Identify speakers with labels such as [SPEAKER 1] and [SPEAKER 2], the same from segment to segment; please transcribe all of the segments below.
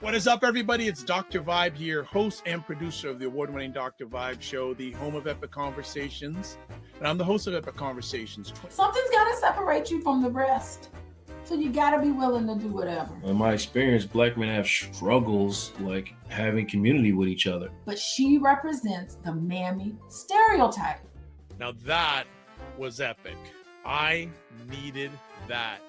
[SPEAKER 1] What is up, everybody? It's Dr. Vibe here, host and producer of the award-winning Dr. Vibe Show, the home of Epic Conversations. And I'm the host of Epic Conversations.
[SPEAKER 2] Something's got to separate you from the rest. So you got to be willing to do whatever.
[SPEAKER 3] In my experience, Black men have struggles like having community with each other.
[SPEAKER 2] But she represents the mammy stereotype.
[SPEAKER 1] Now that was epic. I needed that.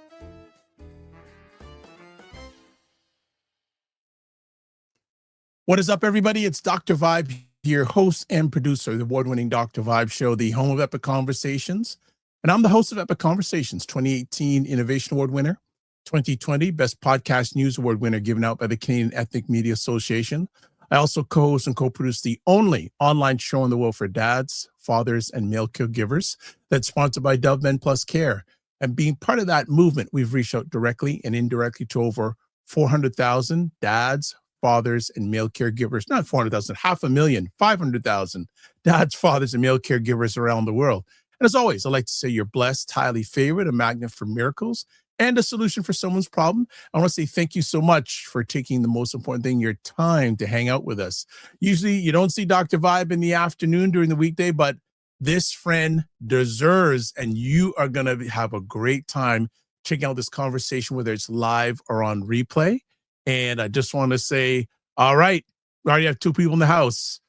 [SPEAKER 1] What is up, everybody? It's Dr. Vibe here, host and producer of the award-winning Dr. Vibe Show, the home of Epic Conversations. And I'm the host of Epic Conversations, 2018 Innovation Award winner, 2020 Best Podcast News Award winner given out by the Canadian Ethnic Media Association. I also co-host and co-produce the only online show in the world for dads, fathers, and male caregivers that's sponsored by Dove Men Plus Care. And being part of that movement, we've reached out directly and indirectly to over 400,000 dads, fathers, and male caregivers, not 400,000, 500,000, 500,000 dads, fathers, and male caregivers around the world. And as always, I'd like to say you're blessed, highly favored, a magnet for miracles, and a solution for someone's problem. I want to say thank you so much for taking the most important thing, your time to hang out with us. Usually you don't see Dr. Vibe in the afternoon during the weekday, but this friend deserves, and you are going to have a great time checking out this conversation, whether it's live or on replay. And I just want to say, all right, we already have two people in the house.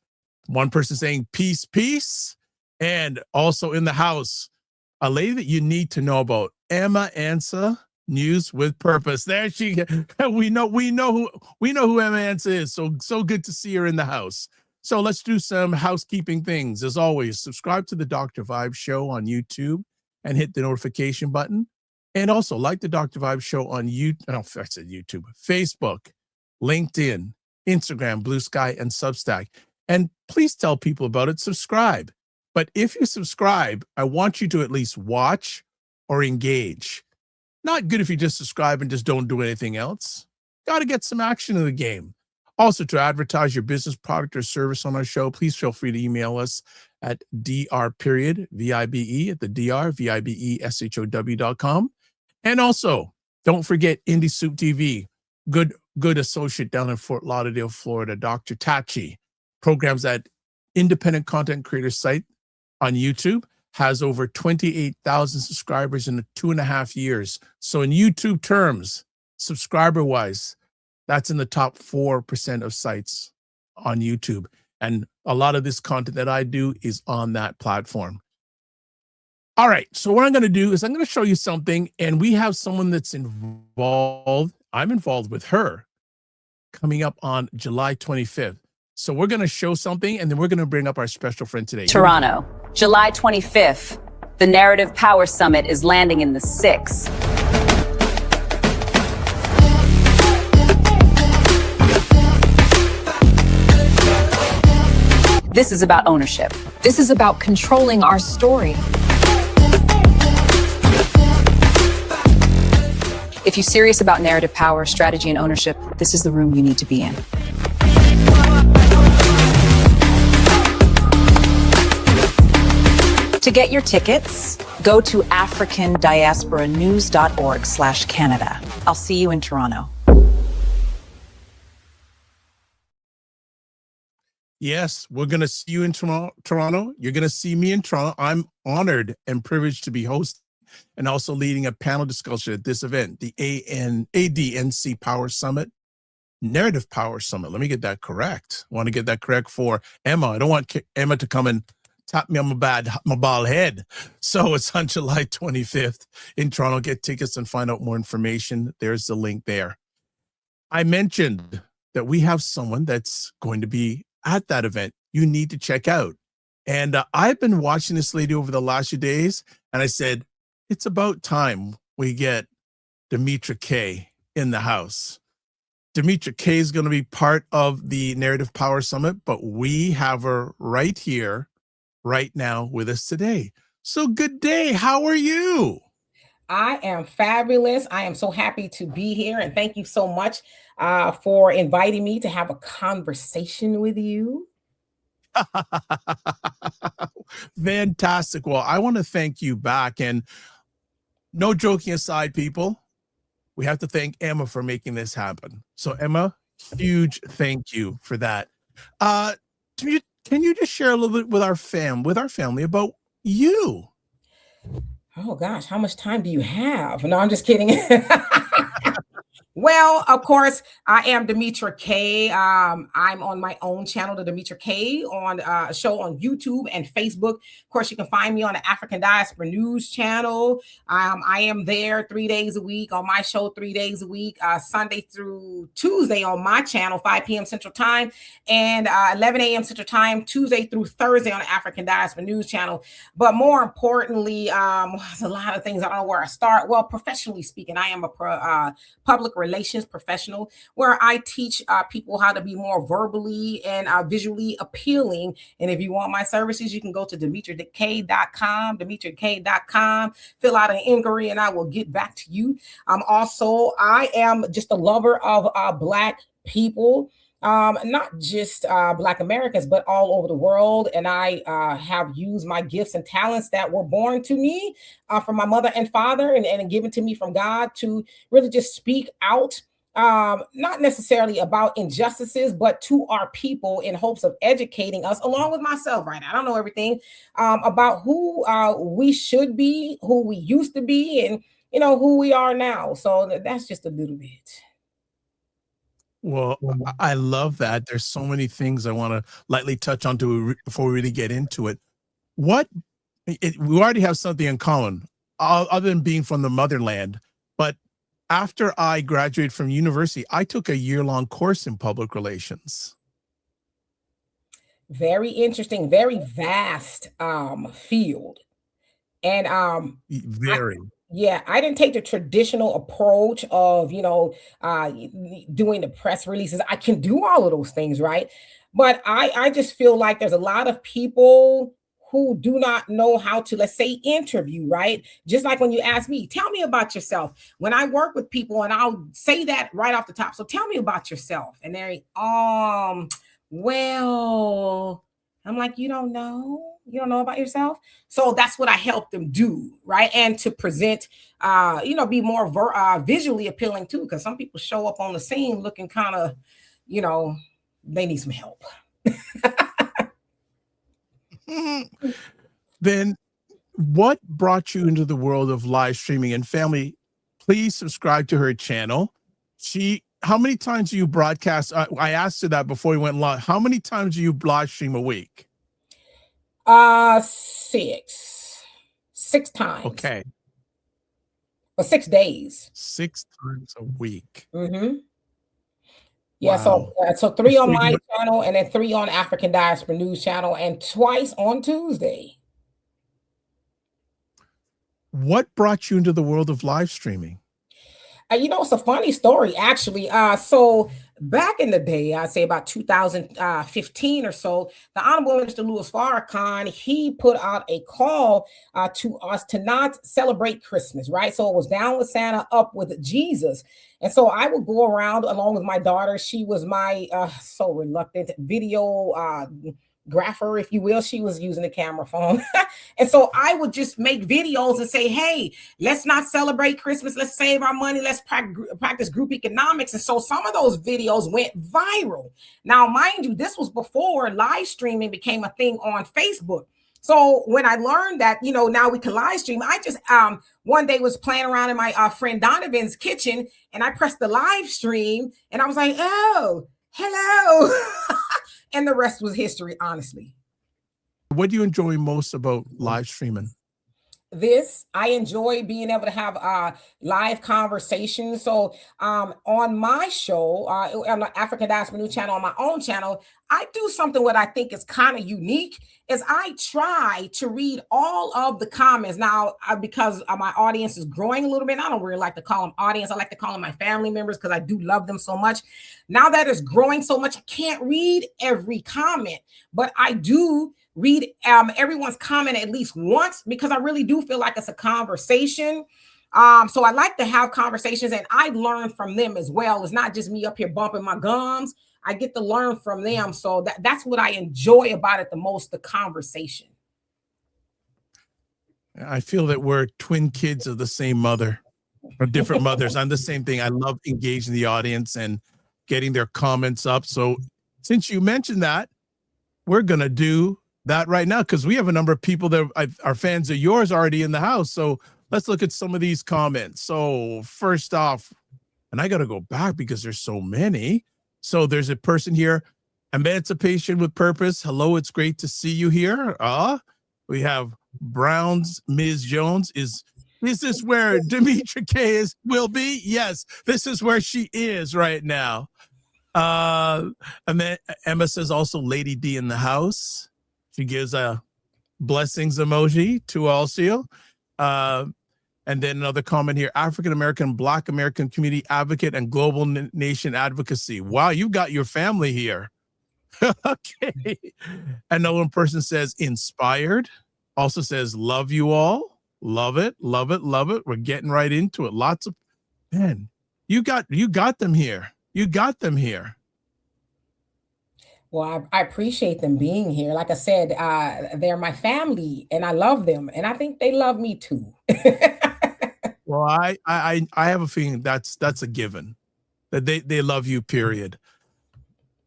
[SPEAKER 1] One person saying peace, peace. And also in the house, a lady that you need to know about, Emma Ansa, News with Purpose. There she, we know who Emma Ansa is. So good to see her in the house. So let's do some housekeeping things. As always, subscribe to the Dr. Vibe Show on YouTube and hit the notification button. And also like the Dr. Vibe Show on YouTube, Facebook, LinkedIn, Instagram, Blue Sky, and Substack. And please tell people about it. Subscribe. But if you subscribe, I want you to at least watch or engage. Not good if you just subscribe and just don't do anything else. Got to get some action in the game. Also, to advertise your business, product, or service on our show, please feel free to email us at dr.vibe at the drvibeshow.com. And also, don't forget Indie Soup TV, good associate down in Fort Lauderdale, Florida, Dr. Tachi, programs that independent content creator site on YouTube, has over 28,000 subscribers in 2.5 years. So in YouTube terms, subscriber-wise, that's in the top 4% of sites on YouTube. And a lot of this content that I do is on that platform. All right, so what I'm going to do is I'm going to show you something, and we have someone that's involved. I'm involved with her coming up on July 25th. So we're going to show something, and then we're going to bring up our special friend today.
[SPEAKER 4] Toronto, July 25th. The Narrative Power Summit is landing in the 6. This is about ownership.
[SPEAKER 5] This is about controlling our story. If you're serious about narrative power, strategy, and ownership, this is the room you need to be in. To get your tickets, go to africandiasporanews.org/Canada. I'll see you in Toronto.
[SPEAKER 1] Yes, we're going to see you in Toronto. You're going to see me in Toronto. I'm honored and privileged to be hosting and also leading a panel discussion at this event, the ADNC Power Summit, Narrative Power Summit. Let me get that correct. I want to get that correct for Emma. I don't want Emma to come and tap me on my bald head. So it's on July 25th in Toronto. Get tickets and find out more information. There's the link there. I mentioned that we have someone that's going to be at that event you need to check out. And I've been watching this lady over the last few days, and I said, it's about time we get Demetra Kaye in the house. Demetra Kaye is going to be part of the Narrative Power Summit, but we have her right here, right now with us today. So good day. How are you?
[SPEAKER 6] I am fabulous. I am so happy to be here. And thank you so much for inviting me to have a conversation with you.
[SPEAKER 1] Fantastic. Well, I want to thank you back. And no joking aside, people, we have to thank Emma for making this happen. So Emma, huge thank you for that. Can you just share a little bit with our family about you?
[SPEAKER 6] Oh gosh, how much time do you have? No, I'm just kidding. Well, of course, I am Demetra Kaye. I'm on my own channel, the Demetra Kaye, on a show on YouTube and Facebook. Of course, you can find me on the African Diaspora News Channel. I am there 3 days a week on my show, 3 days a week, Sunday through Tuesday on my channel, 5 p.m. Central Time, and 11 a.m. Central Time, Tuesday through Thursday on the African Diaspora News Channel. But more importantly, there's a lot of things. I don't know where I start. Well, professionally speaking, I am a public relations professional, where I teach people how to be more verbally and visually appealing. And if you want my services, you can go to DemetraKaye.com, fill out an inquiry, and I will get back to you. Also, I am just a lover of Black people. Not just Black Americans, but all over the world. And I have used my gifts and talents that were born to me from my mother and father and given to me from God to really just speak out, not necessarily about injustices, but to our people in hopes of educating us, along with myself, right? I don't know everything about who we should be, who we used to be, and, who we are now. So that's just a little bit.
[SPEAKER 1] Well, I love that. There's so many things I want to lightly touch on before we really get into it. We already have something in common, other than being from the motherland. But after I graduated from university, I took a year-long course in public relations.
[SPEAKER 6] Very interesting, very vast field. And
[SPEAKER 1] very.
[SPEAKER 6] I didn't take the traditional approach of, doing the press releases. I can do all of those things, right? But I just feel like there's a lot of people who do not know how to, let's say, interview, right? Just like when you ask me, tell me about yourself. When I work with people, and I'll say that right off the top. So tell me about yourself. And they're, well, I'm like, you don't know? You don't know about yourself? So that's what I help them do, right? And to present, be more visually appealing too, because some people show up on the scene looking kind of, they need some help.
[SPEAKER 1] Then what brought you into the world of live streaming? And family, please subscribe to her channel. How many times do you broadcast? I asked her that before we went live. How many times do you live stream a week?
[SPEAKER 6] 6 times.
[SPEAKER 1] Okay.
[SPEAKER 6] For 6 days.
[SPEAKER 1] 6 times a week.
[SPEAKER 6] Mm-hmm. Yeah.
[SPEAKER 1] Wow.
[SPEAKER 6] So 3 on my channel, and then 3 on African Diaspora News Channel, and twice on Tuesday.
[SPEAKER 1] What brought you into the world of live streaming?
[SPEAKER 6] It's a funny story, actually. So back in the day, I'd say about 2015 or so, the Honorable Minister Louis Farrakhan, he put out a call to us to not celebrate Christmas, right? So it was down with Santa, up with Jesus. And so I would go around along with my daughter. She was my so reluctant videographer, if you will. She was using the camera phone. And so I would just make videos and say, hey, let's not celebrate Christmas. Let's save our money. Let's practice group economics. And so some of those videos went viral. Now, mind you, this was before live streaming became a thing on Facebook. So when I learned that, now we can live stream, I just one day was playing around in my friend Donovan's kitchen, and I pressed the live stream, and I was like, oh, hello. And the rest was history, honestly.
[SPEAKER 1] What do you enjoy most about live streaming?
[SPEAKER 6] I enjoy being able to have live conversations. So on my show, on the African Diaspora News Channel, on my own channel, I do something what I think is kind of unique, is I try to read all of the comments. Now, because my audience is growing a little bit, I don't really like to call them audience. I like to call them my family members because I do love them so much. Now that it's growing so much, I can't read every comment, but I do read everyone's comment at least once, because I really do feel like it's a conversation. So I like to have conversations, and I learn from them as well. It's not just me up here bumping my gums. I get to learn from them. So that's what I enjoy about it the most, the conversation.
[SPEAKER 1] I feel that we're twin kids of the same mother. From different mothers. I'm the same thing. I love engaging the audience and getting their comments up. So since you mentioned that, we're going to do that right now because we have a number of people that are fans of yours already in the house. So let's look at some of these comments. So first off, and I got to go back because there's so many. So there's a person here, Emancipation with Purpose. Hello, it's great to see you here. We have Brown's Ms. Jones. Is this where Demetra Kaye will be? Yes, this is where she is right now. And then Emma says also Lady D in the house. She gives a blessings emoji to also. And then another comment here, African American, Black American community advocate and global nation advocacy. Wow, you got your family here. Okay. Another one person says inspired. Also says love you all. Love it, love it, love it. We're getting right into it. Lots of, man, you got them here. You got them here.
[SPEAKER 6] Well, I appreciate them being here. Like I said, they're my family and I love them. And I think they love me too.
[SPEAKER 1] Well, I have a feeling that's a given that they love you, period.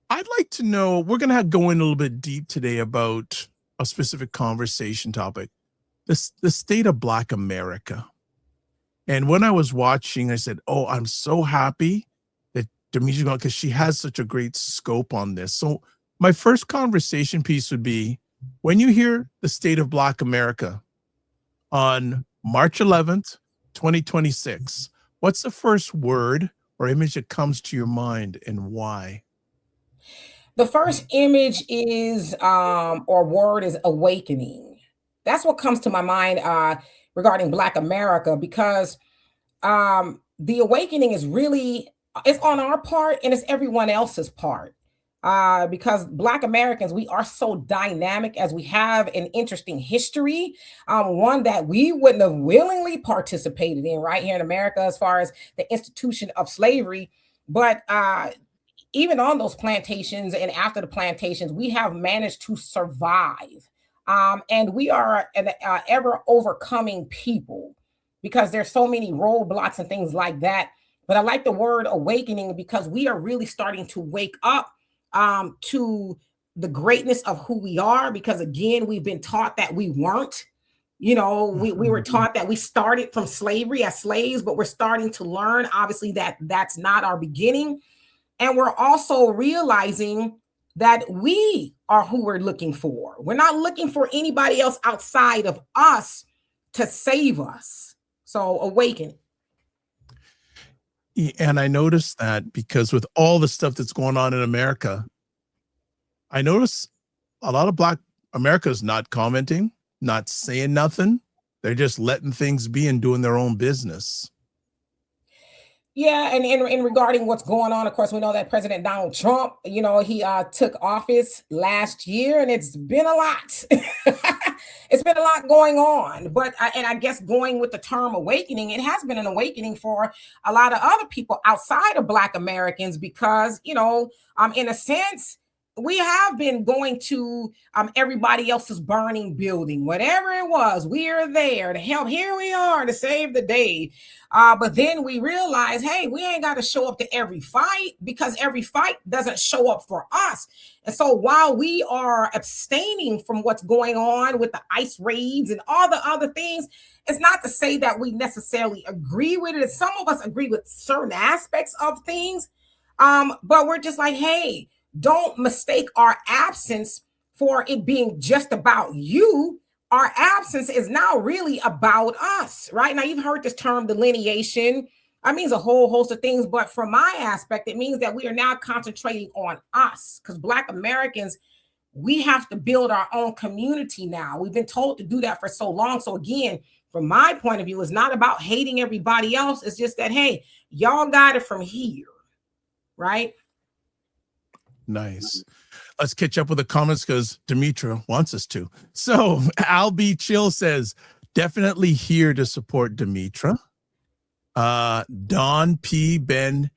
[SPEAKER 1] I'd like to know, we're going to go in a little bit deep today about a specific conversation topic, the state of Black America. And when I was watching, I said, oh, I'm so happy that Demetra, because she has such a great scope on this. So my first conversation piece would be, when you hear the state of Black America on March 11th, 2026, what's the first word or image that comes to your mind and why?
[SPEAKER 6] The first image is, or word is awakening. That's what comes to my mind regarding Black America, because the awakening is really, it's on our part and it's everyone else's part. Because Black Americans, we are so dynamic as we have an interesting history, one that we wouldn't have willingly participated in right here in America as far as the institution of slavery. But even on those plantations and after the plantations, we have managed to survive. And we are an ever overcoming people because there's so many roadblocks and things like that. But I like the word awakening because we are really starting to wake up to the greatness of who we are, because again, we've been taught that we weren't, we were taught that we started from slavery as slaves, but we're starting to learn, obviously, that that's not our beginning. And we're also realizing that we are who we're looking for. We're not looking for anybody else outside of us to save us. So awaken.
[SPEAKER 1] And I noticed that because with all the stuff that's going on in America, I notice a lot of Black America's not commenting, not saying nothing. They're just letting things be and doing their own business.
[SPEAKER 6] Yeah, and in regarding what's going on, of course, we know that President Donald Trump, he took office last year, and it's been a lot. It's been a lot going on. But I guess going with the term awakening, it has been an awakening for a lot of other people outside of Black Americans because, in a sense, we have been going to everybody else's burning building, whatever it was. We are there to help. Here we are to save the day. But then we realize, hey, we ain't got to show up to every fight because every fight doesn't show up for us. And so while we are abstaining from what's going on with the ICE raids and all the other things, it's not to say that we necessarily agree with it. Some of us agree with certain aspects of things, but we're just like, hey, don't mistake our absence for it being just about you. Our absence is now really about us, right? Now, you've heard this term delineation. It means a whole host of things, but from my aspect, it means that we are now concentrating on us because Black Americans, we have to build our own community now. We've been told to do that for so long. So again, from my point of view, it's not about hating everybody else. It's just that, hey, y'all got it from here, right?
[SPEAKER 1] Nice. Let's catch up with the comments because Demetra wants us to. So Al B. Chill says, definitely here to support Demetra. Don P. Ben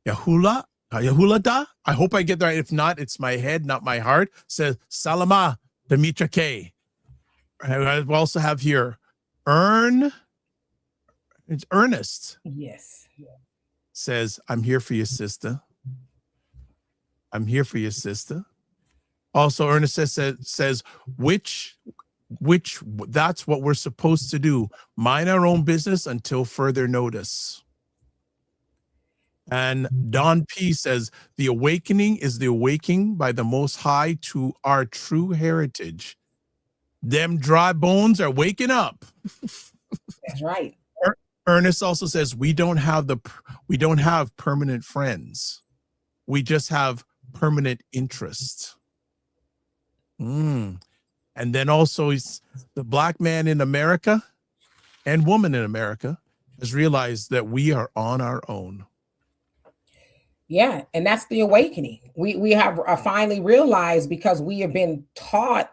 [SPEAKER 1] Yahulada, I hope I get that right. If not, it's my head, not my heart, says, Salama, Demetra Kaye. I also have here, It's Ernest.
[SPEAKER 6] Yes.
[SPEAKER 1] Says, I'm here for you, sister. I'm here for you, sister. Also, Ernest says, which that's what we're supposed to do. Mind our own business until further notice. And Don P says, the awakening is the awakening by the Most High to our true heritage. Them dry bones are waking up.
[SPEAKER 6] That's right.
[SPEAKER 1] Ernest also says, we don't have permanent friends. We just have permanent interest. And then also the Black man in America and woman in America has realized that we are on our own.
[SPEAKER 6] Yeah, and that's the awakening. We have finally realized, because we have been taught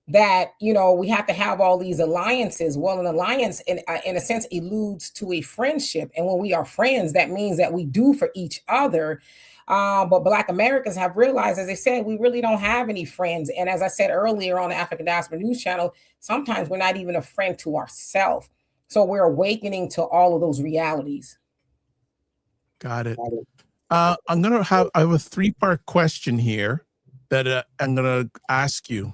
[SPEAKER 6] that, you know, we have to have all these alliances. Well, an alliance in a sense alludes to a friendship, and when we are friends, that means that we do for each other. But Black Americans have realized, as I said, we really don't have any friends. And as I said earlier on the African Diaspora News Channel, sometimes we're not even a friend to ourselves. So we're awakening to all of those realities.
[SPEAKER 1] Got it. I have a 3-part question here that I'm going to ask you.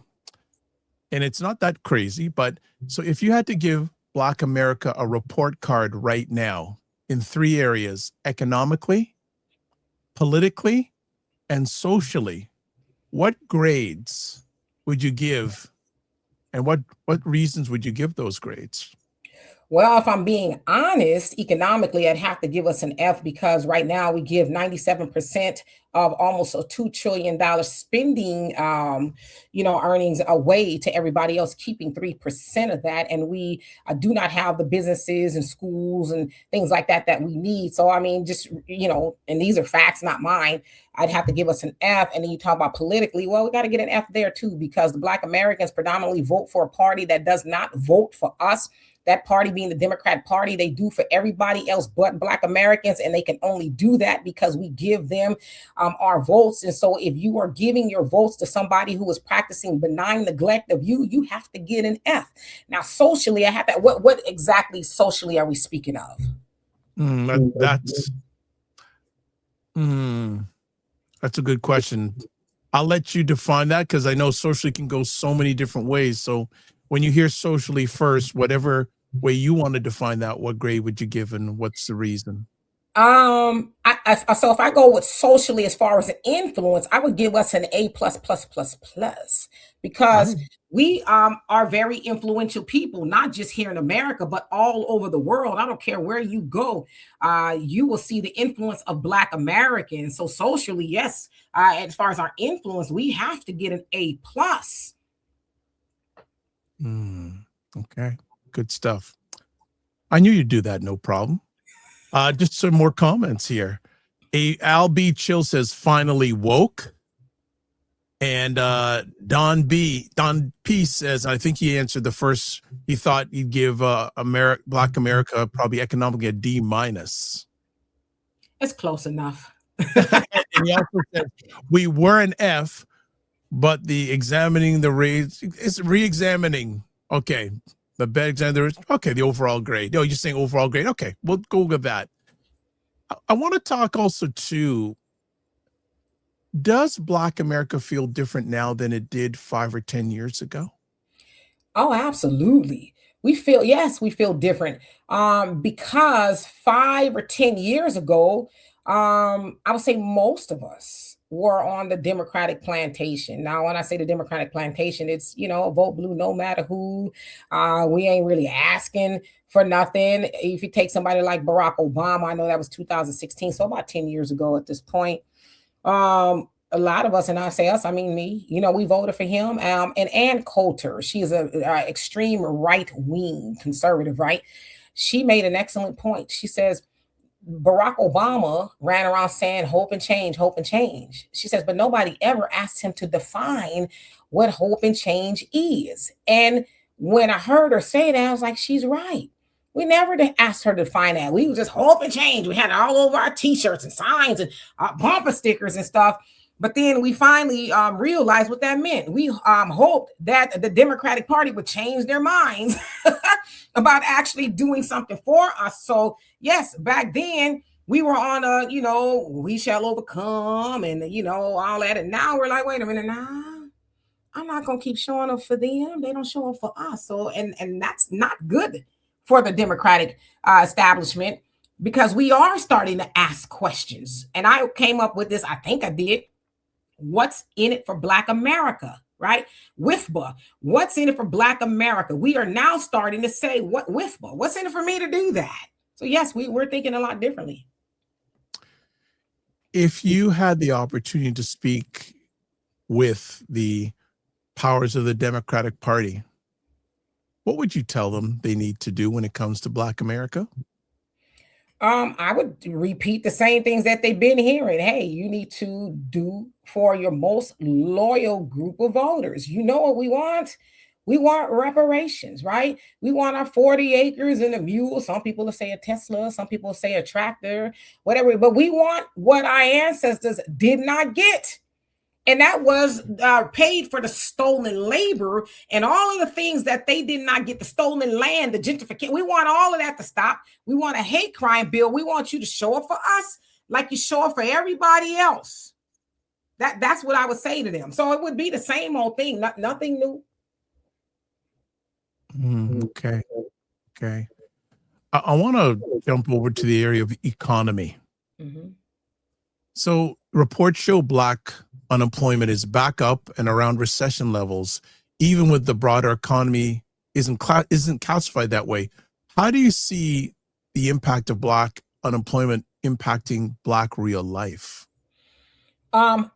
[SPEAKER 1] And it's not that crazy, but so if you had to give Black America a report card right now in 3 areas: economically, politically, and socially, what grades would you give, and what reasons would you give those grades?
[SPEAKER 6] Well, if I'm being honest, economically, I'd have to give us an F, because right now we give 97% of almost a $2 trillion spending, earnings away to everybody else, keeping 3% of that. And we do not have the businesses and schools and things like that that we need. So, I mean, just, and these are facts, not mine. I'd have to give us an F. And then you talk about politically, well, we got to get an F there too, because the Black Americans predominantly vote for a party that does not vote for us. That party being the Democrat Party, they do for everybody else but Black Americans, and they can only do that because we give them our votes. And so if you are giving your votes to somebody who is practicing benign neglect of you, you have to get an F. Now, socially, I have that. What exactly socially are we speaking of?
[SPEAKER 1] That's a good question. I'll let you define that, because I know socially can go so many different ways. So when you hear socially first, whatever way you want to define that, what grade would you give, and what's the reason?
[SPEAKER 6] So if I go with socially as far as an influence, I would give us an A++++, because we are very influential people, not just here in America, but all over the world. I don't care where you go, you will see the influence of Black Americans. So socially, yes, as far as our influence, we have to get an A+.
[SPEAKER 1] Okay, good stuff. I knew you'd do that, no problem. Just some more comments here. Al B. Chill says, finally woke. And Don P says, I think he answered the first, he thought he'd give Black America probably economically a D-.
[SPEAKER 6] It's close enough.
[SPEAKER 1] And he also said, we were an F, but the examining the rates is re-examining. Okay. The bed exam, the overall grade. Oh, you're saying overall grade. Okay, we'll go with that. I want to talk also too, does Black America feel different now than it did 5 or 10 years ago?
[SPEAKER 6] Oh, absolutely. We feel different. Because 5 or 10 years ago, I would say most of us were on the Democratic plantation. Now, when I say the Democratic plantation, it's, vote blue no matter who. We ain't really asking for nothing. If you take somebody like Barack Obama, I know that was 2016, so about 10 years ago at this point. A lot of us, and I say us, I mean me, we voted for him. And Ann Coulter, she's a extreme right-wing conservative, right? She made an excellent point. She says, Barack Obama ran around saying hope and change, hope and change. She says, but nobody ever asked him to define what hope and change is. And when I heard her say that, I was like, she's right. We never asked her to define that. We was just hope and change. We had it all over our t-shirts and signs and bumper stickers and stuff. But then we finally realized what that meant. We hoped that the Democratic Party would change their minds about actually doing something for us. So yes, back then we were on a, we shall overcome and, all that. And now we're like, wait a minute, nah, I'm not going to keep showing up for them. They don't show up for us. So, and that's not good for the Democratic establishment, because we are starting to ask questions. And I came up with this, I think I did. What's in it for Black America, right? WIFBA, what's in it for Black America? We are now starting to say, what WIFBA? What's in it for me to do that? So yes, we're thinking a lot differently.
[SPEAKER 1] If you had the opportunity to speak with the powers of the Democratic Party, what would you tell them they need to do when it comes to Black America?
[SPEAKER 6] I would repeat the same things that they've been hearing. Hey, you need to do for your most loyal group of voters. You know what we want? We want reparations, right? We want our 40 acres and a mule. Some people will say a Tesla, some people will say a tractor, whatever. But we want what our ancestors did not get. And that was paid for the stolen labor and all of the things that they did not get, the stolen land, the gentrification. We want all of that to stop. We want a hate crime bill. We want you to show up for us like you show up for everybody else. That's what I would say to them. So it would be the same old thing, nothing new.
[SPEAKER 1] Okay. I want to jump over to the area of economy.
[SPEAKER 6] Mm-hmm.
[SPEAKER 1] So reports show Black unemployment is back up and around recession levels, even with the broader economy isn't calcified that way. How do you see the impact of Black unemployment impacting Black real life?
[SPEAKER 6] I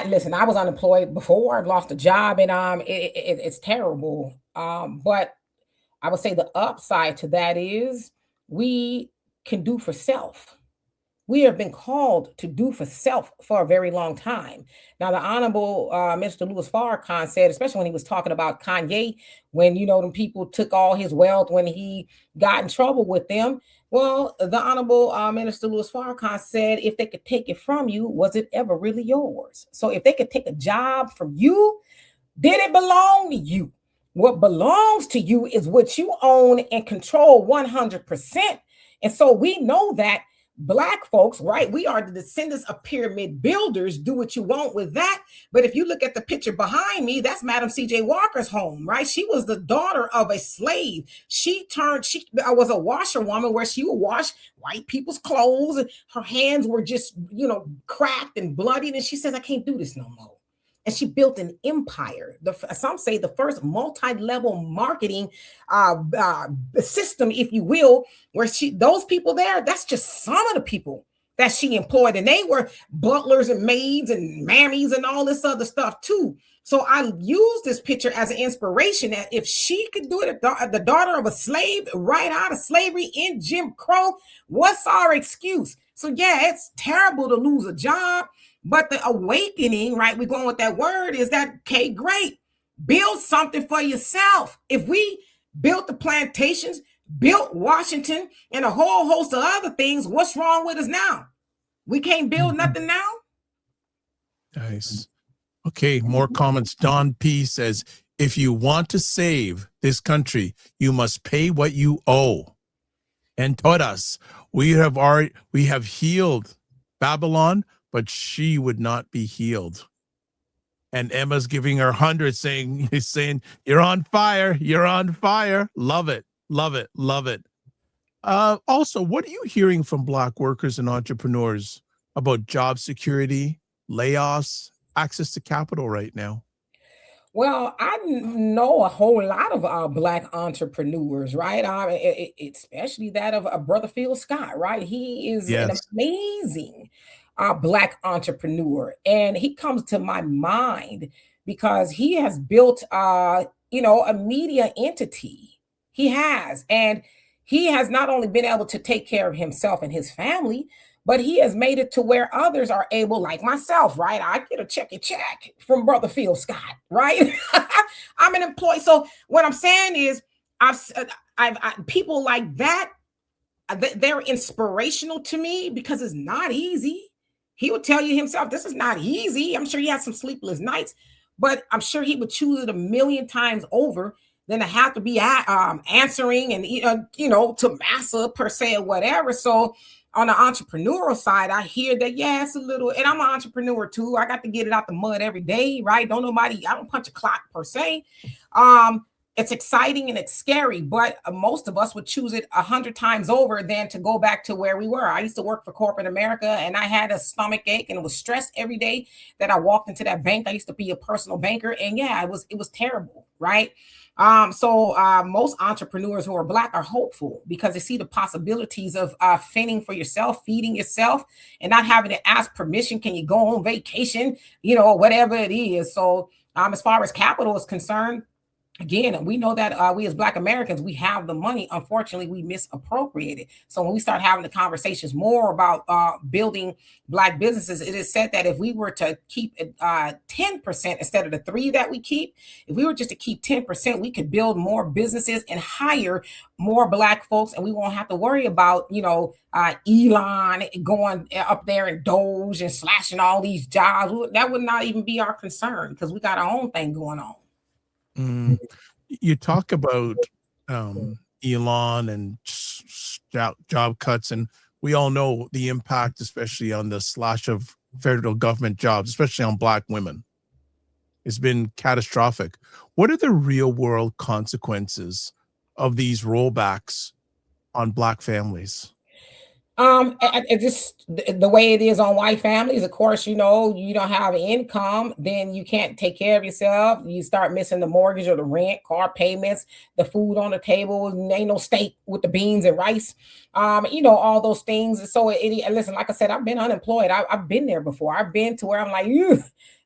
[SPEAKER 6] listen, I was unemployed before. I've lost a job, and it's terrible. But I would say the upside to that is we can do for self. We have been called to do for self for a very long time. Now, the Honorable Mr. Louis Farrakhan said, especially when he was talking about Kanye, when, them people took all his wealth when he got in trouble with them. Well, the Honorable Minister Louis Farrakhan said, if they could take it from you, was it ever really yours? So if they could take a job from you, did it belong to you? What belongs to you is what you own and control 100%. And so we know that Black folks, right? We are the descendants of pyramid builders. Do what you want with that. But if you look at the picture behind me, that's Madam C.J. Walker's home, right? She was the daughter of a slave. She was a washerwoman where she would wash white people's clothes, and her hands were just, cracked and bloodied. And she says, I can't do this no more. And she built an empire. Some say the first multi-level marketing system, if you will, where those people there, that's just some of the people that she employed. And they were butlers and maids and mammies and all this other stuff too. So I use this picture as an inspiration that if she could do it, the daughter of a slave right out of slavery in Jim Crow, what's our excuse? So yeah, it's terrible to lose a job. But the awakening, right, we're going with that word, is that, okay, great. Build something for yourself. If we built the plantations, built Washington, and a whole host of other things, what's wrong with us now? We can't build nothing now?
[SPEAKER 1] Nice. Okay, more comments. Don P. says, if you want to save this country, you must pay what you owe. And todas, we have healed Babylon, but she would not be healed. And Emma's giving her 100, saying, you're on fire. You're on fire. Love it. Love it. Love it. Also, what are you hearing from Black workers and entrepreneurs about job security, layoffs, access to capital right now?
[SPEAKER 6] Well, I know a whole lot of Black entrepreneurs, right? Especially that of Brother Phil Scott, right? He is an amazing Black entrepreneur. And he comes to my mind because he has built, a media entity. He has. And he has not only been able to take care of himself and his family, but he has made it to where others are able, like myself, right? I get a check from Brother Phil Scott, right? I'm an employee. So what I'm saying is I've people like that, they're inspirational to me because it's not easy. He would tell you himself, this is not easy. I'm sure he has some sleepless nights, but I'm sure he would choose it a million times over than to have to be answering and, to massa per se or whatever. So on the entrepreneurial side, I hear that, yeah, it's a little, and I'm an entrepreneur too. I got to get it out the mud every day, right? I don't punch a clock per se. It's exciting and it's scary, but most of us would choose it 100 times over than to go back to where we were. I used to work for corporate America, and I had a stomach ache and was stressed every day that I walked into that bank. I used to be a personal banker, and yeah, it was terrible, right? So most entrepreneurs who are Black are hopeful because they see the possibilities of fending for yourself, feeding yourself, and not having to ask permission. Can you go on vacation? Whatever it is. So as far as capital is concerned, again, we know that we as Black Americans, we have the money. Unfortunately, we misappropriate it. So when we start having the conversations more about building Black businesses, it is said that if we were to keep 10% instead of the 3% that we keep, if we were just to keep 10%, we could build more businesses and hire more Black folks, and we won't have to worry about, Elon going up there and Doge and slashing all these jobs. That would not even be our concern because we got our own thing going on.
[SPEAKER 1] You talk about Elon and job cuts, and we all know the impact, especially on the slash of federal government jobs, especially on Black women. It's been catastrophic. What are the real world consequences of these rollbacks on Black families?
[SPEAKER 6] Just the way it is on white families, of course, you don't have income, then you can't take care of yourself. You start missing the mortgage or the rent, car payments, the food on the table, ain't no steak with the beans and rice, all those things. So listen, like I said, I've been unemployed. I've been there before. I've been to where I'm like,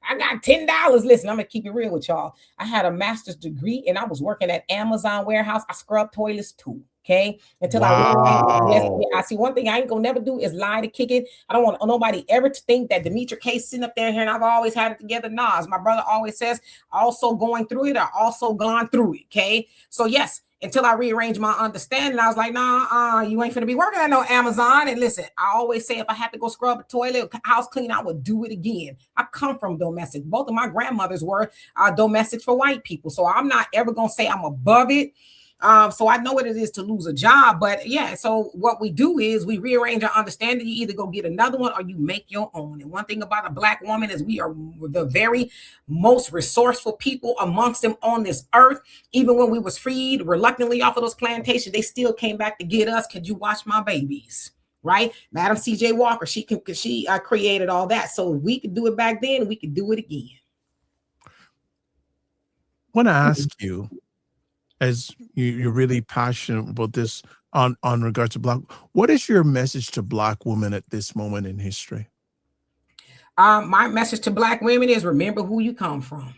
[SPEAKER 6] I got $10. Listen, I'm gonna keep it real with y'all. I had a master's degree and I was working at Amazon warehouse. I scrubbed toilets too. Okay. Until I see one thing I ain't gonna never do is lie to kick it. I don't want nobody ever to think that Demetra Kaye sitting up there here and I've always had it together. Nah, as my brother always says, also going through it, I also gone through it. Okay. So yes, until I rearranged my understanding, I was like, nah, you ain't finna be working at no Amazon. And listen, I always say if I had to go scrub a toilet, house clean, I would do it again. I come from domestic. Both of my grandmothers were domestic for white people. So I'm not ever gonna say I'm above it. So I know what it is to lose a job, but yeah, so what we do is we rearrange our understanding. You either go get another one or you make your own. And one thing about a Black woman is we are the very most resourceful people amongst them on this earth. Even when we was freed reluctantly off of those plantations, they still came back to get us. Could you watch my babies? Right? Madam C.J. Walker, she created all that. So if we could do it back then, we could do it again.
[SPEAKER 1] I want to ask you, as you're really passionate about this on regards to Black, what is your message to Black women at this moment in history?
[SPEAKER 6] My message to Black women is remember who you come from.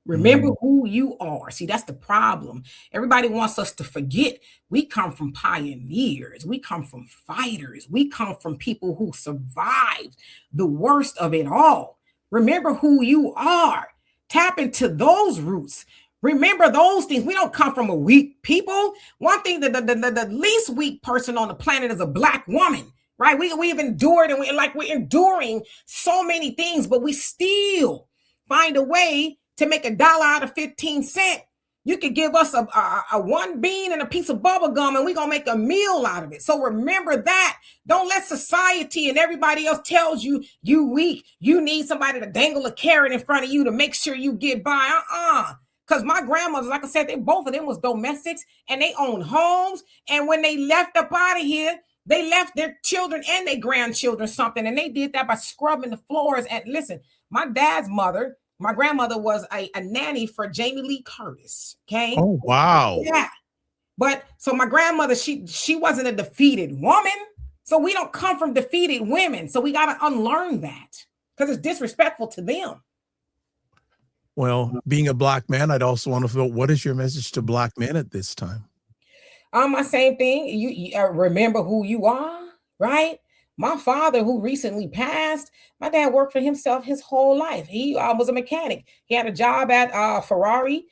[SPEAKER 6] Remember who you are. See, that's the problem. Everybody wants us to forget we come from pioneers. We come from fighters. We come from people who survived the worst of it all. Remember who you are. Tap into those roots. Remember those things. We don't come from a weak people. One thing that the least weak person on the planet is a Black woman, right? We've endured and we're enduring so many things, but we still find a way to make $1 out of 15 cents. You could give us a one bean and a piece of bubble gum and we're going to make a meal out of it. So remember that. Don't let society and everybody else tells you you weak. You need somebody to dangle a carrot in front of you to make sure you get by. Because my grandmothers, like I said, both of them was domestics and they owned homes. And when they left up out of here, they left their children and their grandchildren something. And they did that by scrubbing the floors. And listen, my dad's mother, my grandmother was a nanny for Jamie Lee Curtis. Okay.
[SPEAKER 1] Oh, wow.
[SPEAKER 6] Yeah. But so my grandmother, she wasn't a defeated woman. So we don't come from defeated women. So we got to unlearn that because it's disrespectful to them.
[SPEAKER 1] Well, being a Black man, I'd also want to know, what is your message to Black men at this time?
[SPEAKER 6] My same thing. You remember who you are, right? My father, who recently passed, my dad worked for himself his whole life. He was a mechanic. He had a job at Ferrari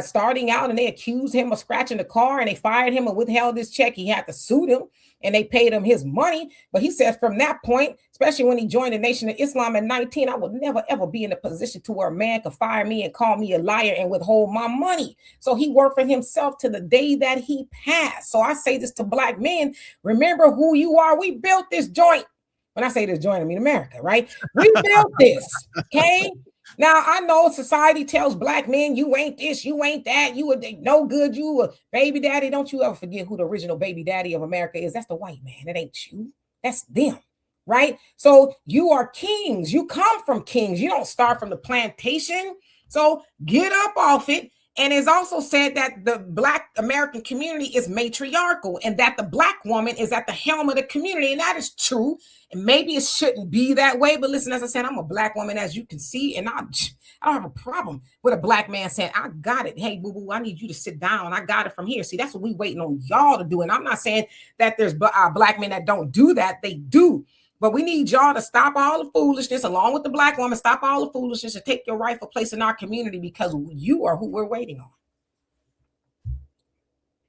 [SPEAKER 6] starting out, and they accused him of scratching the car, and they fired him and withheld his check. He had to sue them. and they paid him his money. But he said from that point, especially when he joined the Nation of Islam at 19, I would never, ever be in a position to where a man could fire me and call me a liar and withhold my money. So he worked for himself to the day that he passed. So I say this to Black men, remember who you are. We built this joint. When I say this joint, I mean America, right? We built this, okay? Now, I know society tells Black men, you ain't this, you ain't that, you are no good, you a baby daddy. Don't you ever forget who the original baby daddy of America is. That's the white man. It ain't you. That's them, right? So you are kings. You come from kings. You don't start from the plantation. So get up off it. And it's also said that the Black American community is matriarchal and that the Black woman is at the helm of the community. And that is true. And maybe it shouldn't be that way. But listen, as I said, I'm a Black woman, as you can see, and I don't have a problem with a Black man saying, I got it. Hey, boo-boo, I need you to sit down. I got it from here. See, that's what we waiting on y'all to do. And I'm not saying that there's Black men that don't do that. They do. But we need y'all to stop all the foolishness, along with the Black woman, stop all the foolishness and take your rightful place in our community, because you are who we're waiting on.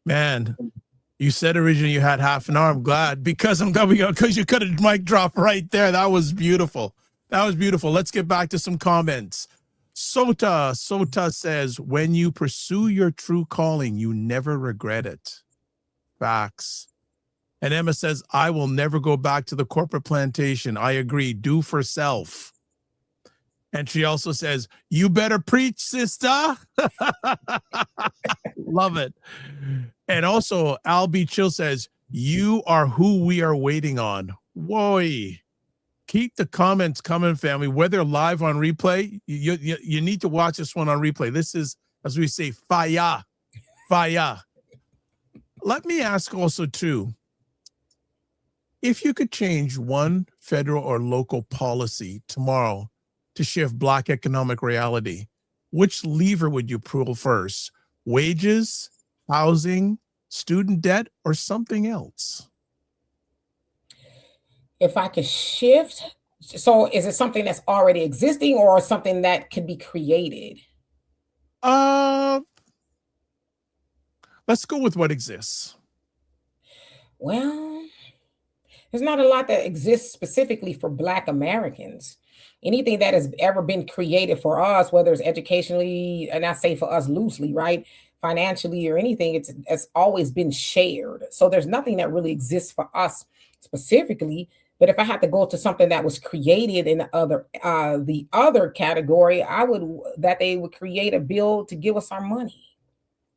[SPEAKER 1] Man, you said originally you had half an hour. I'm glad, because you could have mic drop right there. That was beautiful. That was beautiful. Let's get back to some comments. Sota says, when you pursue your true calling, you never regret it. Facts. And Emma says, I will never go back to the corporate plantation. I agree. Do for self. And she also says, you better preach, sister. Love it. And also, Al B. Chill says, you are who we are waiting on. Whoa. Keep the comments coming, family. Whether live on replay, you need to watch this one on replay. This is, as we say, fire. Fire. Let me ask also, too, if you could change one federal or local policy tomorrow to shift Black economic reality, which lever would you pull first? Wages, housing, student debt, or something else?
[SPEAKER 6] If I could shift, so is it something that's already existing or something that could be created?
[SPEAKER 1] Let's go with what exists.
[SPEAKER 6] Well, there's not a lot that exists specifically for Black Americans. Anything that has ever been created for us, whether it's educationally, and I say for us loosely, right, financially or anything, it's always been shared. So there's nothing that really exists for us specifically. But if I had to go to something that was created in the other category, they would create a bill to give us our money,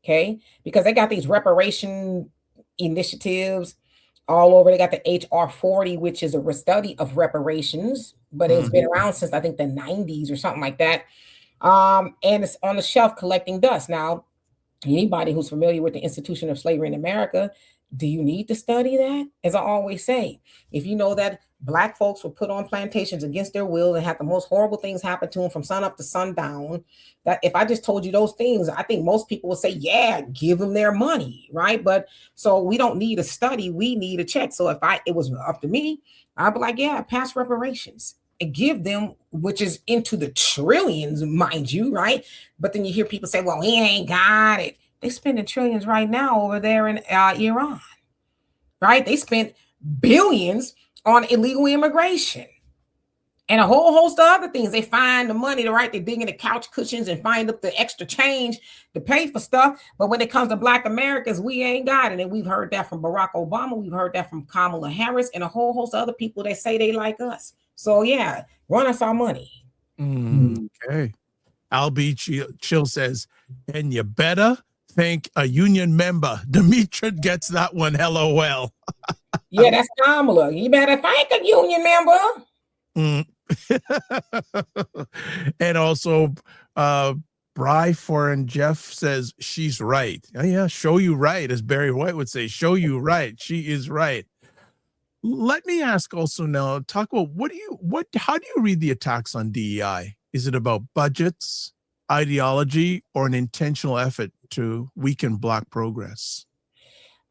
[SPEAKER 6] okay? Because they got these reparation initiatives all over. They got the HR 40, which is a study of reparations, but it's been around since I think the 90s or something like that. And it's on the shelf collecting dust. Now, anybody who's familiar with the institution of slavery in America, do you need to study that? As I always say, if you know that Black folks were put on plantations against their will and had the most horrible things happen to them from sun up to sundown, that if I just told you those things, I think most people would say, yeah, give them their money, right? But so we don't need a study, we need a check. So if it was up to me, I'd be like, yeah, pass reparations and give them, which is into the trillions, mind you, right? But then you hear people say, well, he ain't got it. They're spending trillions right now over there in Iran, right? They spent billions on illegal immigration and a whole host of other things. They find the money, right? They dig into couch cushions and find up the extra change to pay for stuff. But when it comes to Black Americans, we ain't got it. And we've heard that from Barack Obama. We've heard that from Kamala Harris and a whole host of other people that say they like us. So yeah, run us our money.
[SPEAKER 1] Okay. Al B. Chill says, and you better thank a union member. Demetra gets that one. LOL.
[SPEAKER 6] Yeah, that's Kamala. You better thank a union member.
[SPEAKER 1] And also, Bryfor and Jeff says she's right. Oh, yeah, show you right, as Barry White would say. Show you right. She is right. Let me ask also now. Talk about how do you read the attacks on DEI? Is it about budgets, ideology, or an intentional effort to weaken Black progress?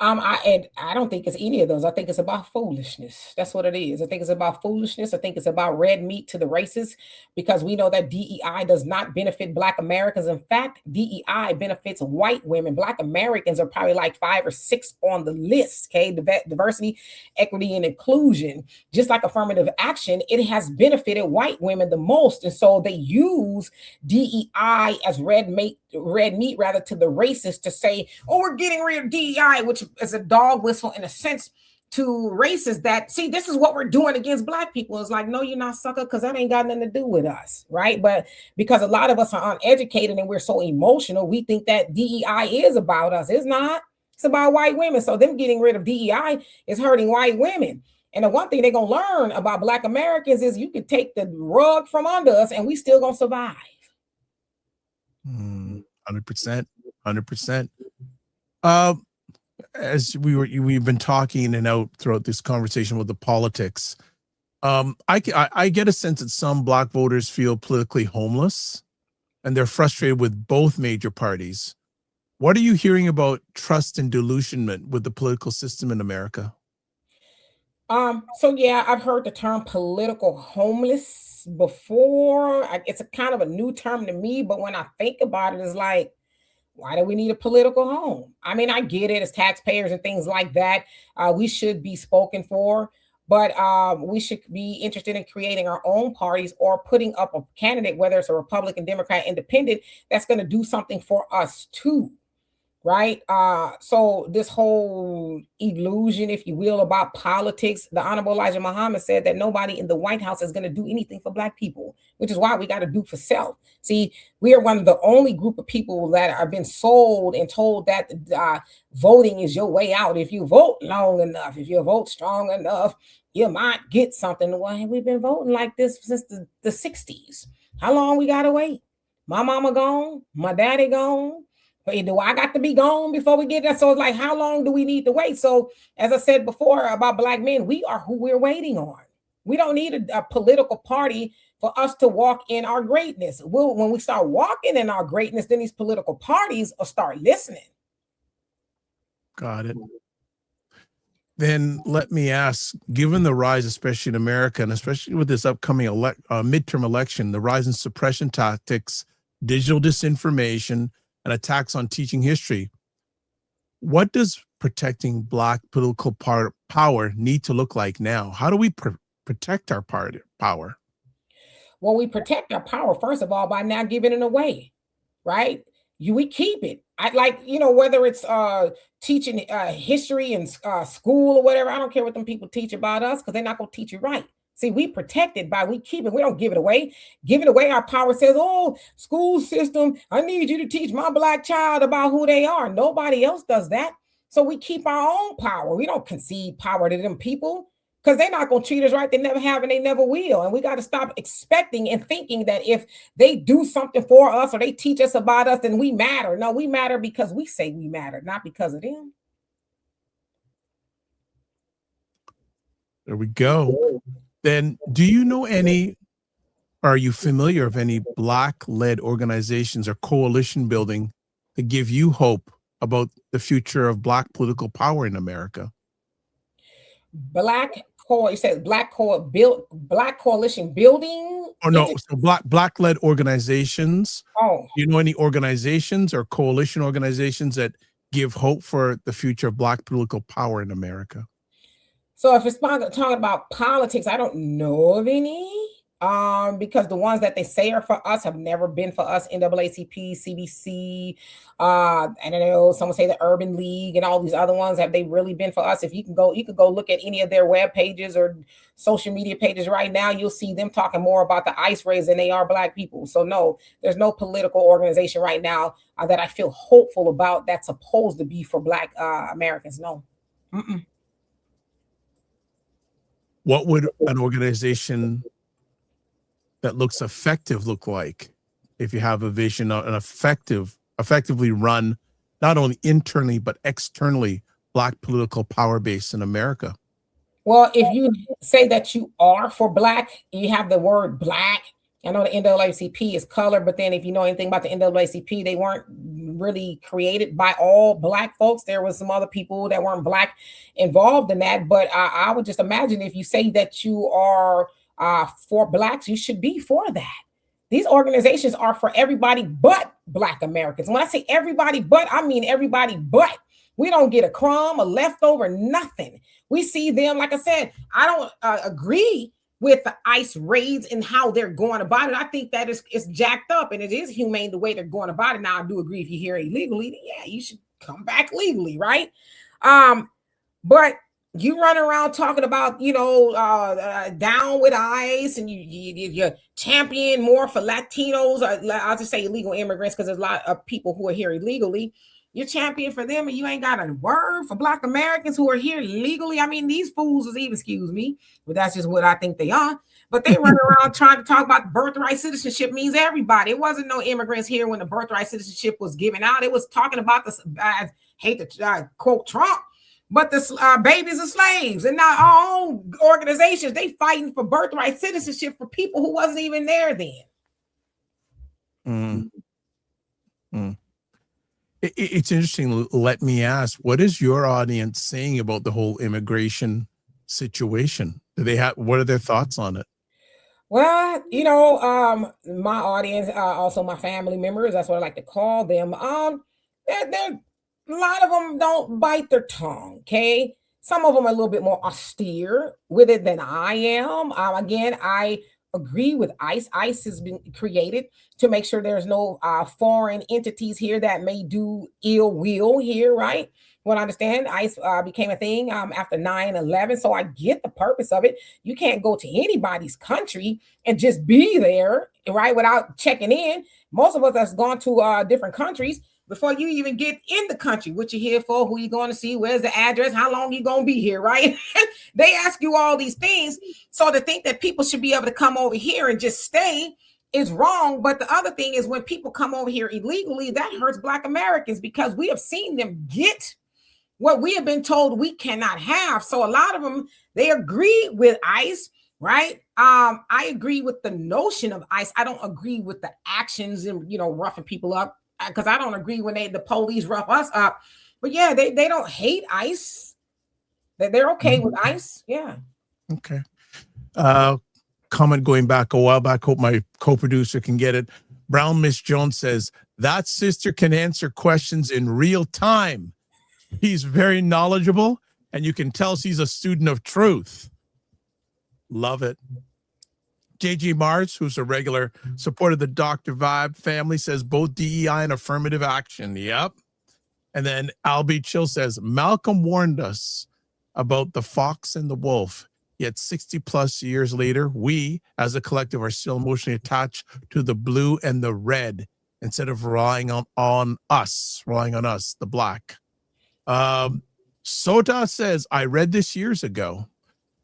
[SPEAKER 6] I don't think it's any of those. I think it's about foolishness. That's what it is. I think it's about foolishness. I think it's about red meat to the races, because we know that DEI does not benefit Black Americans. In fact, DEI benefits white women. Black Americans are probably like 5 or 6 on the list. Okay, diversity, equity, and inclusion. Just like affirmative action, it has benefited white women the most, and so they use DEI as red meat rather to the racists to say, oh, we're getting rid of DEI, which is a dog whistle in a sense to racists that, see, this is what we're doing against Black people. It's like, no, you're not, sucker, because that ain't got nothing to do with us, right? But because a lot of us are uneducated and we're so emotional, we think that DEI is about us. It's not. It's about white women. So them getting rid of DEI is hurting white women. And the one thing they're going to learn about Black Americans is you can take the rug from under us and we still going to survive.
[SPEAKER 1] 100%. 100%. As we've been talking in and out throughout this conversation with the politics, I get a sense that some Black voters feel politically homeless and they're frustrated with both major parties. What are you hearing about trust and disillusionment with the political system in America?
[SPEAKER 6] So yeah, I've heard the term political homeless before. It's a kind of a new term to me, but when I think about it, it's like, why do we need a political home? I mean, I get it as taxpayers and things like that. We should be spoken for, but we should be interested in creating our own parties or putting up a candidate, whether it's a Republican, Democrat, Independent, that's going to do something for us too. Right. So this whole illusion, if you will, about politics, the Honorable Elijah Muhammad said that nobody in the White House is going to do anything for Black people, which is why we got to do for self. See, we are one of the only group of people that are been sold and told that voting is your way out. If you vote long enough, if you vote strong enough, you might get something. Well, we've been voting like this since the 60s. How long we got to wait? My mama gone, my daddy gone. But do I got to be gone before we get that? So it's like, how long do we need to wait? So as I said before about Black men, we are who we're waiting on. We don't need a political party for us to walk in our greatness. When we start walking in our greatness, then these political parties will start listening.
[SPEAKER 1] Got it. Then let me ask, given the rise, especially in America, and especially with this upcoming midterm election, the rise in suppression tactics, digital disinformation, and attacks on teaching history, what does protecting Black political power need to look like now? How do we protect our power?
[SPEAKER 6] Well, we protect our power, first of all, by not giving it away, right? We keep it. Whether it's teaching history in school or whatever, I don't care what them people teach about us, because they're not going to teach you right. See, we protect it by we keep it. We don't give it away. Give it away, our power says, oh, school system, I need you to teach my Black child about who they are. Nobody else does that. So we keep our own power. We don't concede power to them people, because they're not going to treat us right. They never have and they never will. And we got to stop expecting and thinking that if they do something for us or they teach us about us, then we matter. No, we matter because we say we matter, not because of them.
[SPEAKER 1] There we go. Then do you know are you familiar of any Black-led organizations or coalition building that give you hope about the future of Black political power in America?
[SPEAKER 6] Black coalition building?
[SPEAKER 1] Oh no, so Black-led organizations.
[SPEAKER 6] Oh.
[SPEAKER 1] Do you know any organizations or coalition organizations that give hope for the future of Black political power in America?
[SPEAKER 6] So if it's talking about politics, I don't know of any, because the ones that they say are for us have never been for us. NAACP, CBC, and I know someone say the Urban League and all these other ones. Have they really been for us? If you could go look at any of their web pages or social media pages right now, you'll see them talking more about the ICE raids than they are Black people. So no, there's no political organization right now that I feel hopeful about that's supposed to be for Black Americans. No. Mm-mm.
[SPEAKER 1] What would an organization that looks effective look like if you have a vision of an effectively run, not only internally, but externally, Black political power base in America?
[SPEAKER 6] Well, if you say that you are for Black, you have the word Black. I know the NAACP is color, but then if you know anything about the NAACP, they weren't really created by all Black folks. There was some other people that weren't Black involved in that, but I would just imagine if you say that you are for Blacks, you should be for that. These organizations are for everybody but Black Americans. When I say everybody but, I mean everybody but. We don't get a crumb, a leftover, nothing. We see them, like I said, I don't agree with the ICE raids and how they're going about it. I think that it's jacked up, and it is humane the way they're going about it. Now, I do agree if you're here illegally, yeah, you should come back legally, right? But you run around talking about, down with ICE, and you champion more for Latinos, or I'll just say illegal immigrants, because there's a lot of people who are here illegally. You're champion for them, and you ain't got a word for Black Americans who are here legally. I mean, these fools is even, excuse me, but that's just what I think they are. But they run around trying to talk about birthright citizenship means everybody. It wasn't no immigrants here when the birthright citizenship was given out. It was talking about the, I hate to quote Trump, but the babies are slaves. And now our own organizations, they fighting for birthright citizenship for people who wasn't even there then.
[SPEAKER 1] It's interesting. Let me ask, what is your audience saying about the whole immigration situation? What are their thoughts on it?
[SPEAKER 6] Well, my audience, also my family members, that's what I like to call them. A lot of them don't bite their tongue. Okay. Some of them are a little bit more austere with it than I am. Again, I agree with ICE. ICE has been created to make sure there's no foreign entities here that may do ill will here, right? Well, I understand ICE became a thing after 9/11, so I get the purpose of it. You can't go to anybody's country and just be there, right, without checking in. Most of us has gone to different countries before you even get in the country. What you here for? Who you going to see? Where's the address? How long you going to be here, right? They ask you all these things. So to think that people should be able to come over here and just stay is wrong. But the other thing is, when people come over here illegally, that hurts Black Americans, because we have seen them get what we have been told we cannot have. So a lot of them, they agree with ICE, right? I agree with the notion of ICE. I don't agree with the actions and, roughing people up, because I don't agree when the police rough us up. But yeah, they don't hate ICE. They're okay with ICE. Yeah.
[SPEAKER 1] Okay. Comment going back a while back. Hope my co-producer can get it. Brown Miss Jones says, that sister can answer questions in real time. He's very knowledgeable, and you can tell she's a student of truth. Love it. JG Mars, who's a regular supporter of the Dr. Vibe family, says both DEI and affirmative action. Yep. And then Albie Chill says, Malcolm warned us about the fox and the wolf, yet 60 plus years later, we as a collective are still emotionally attached to the blue and the red instead of relying on us, the Black. Sota says, I read this years ago.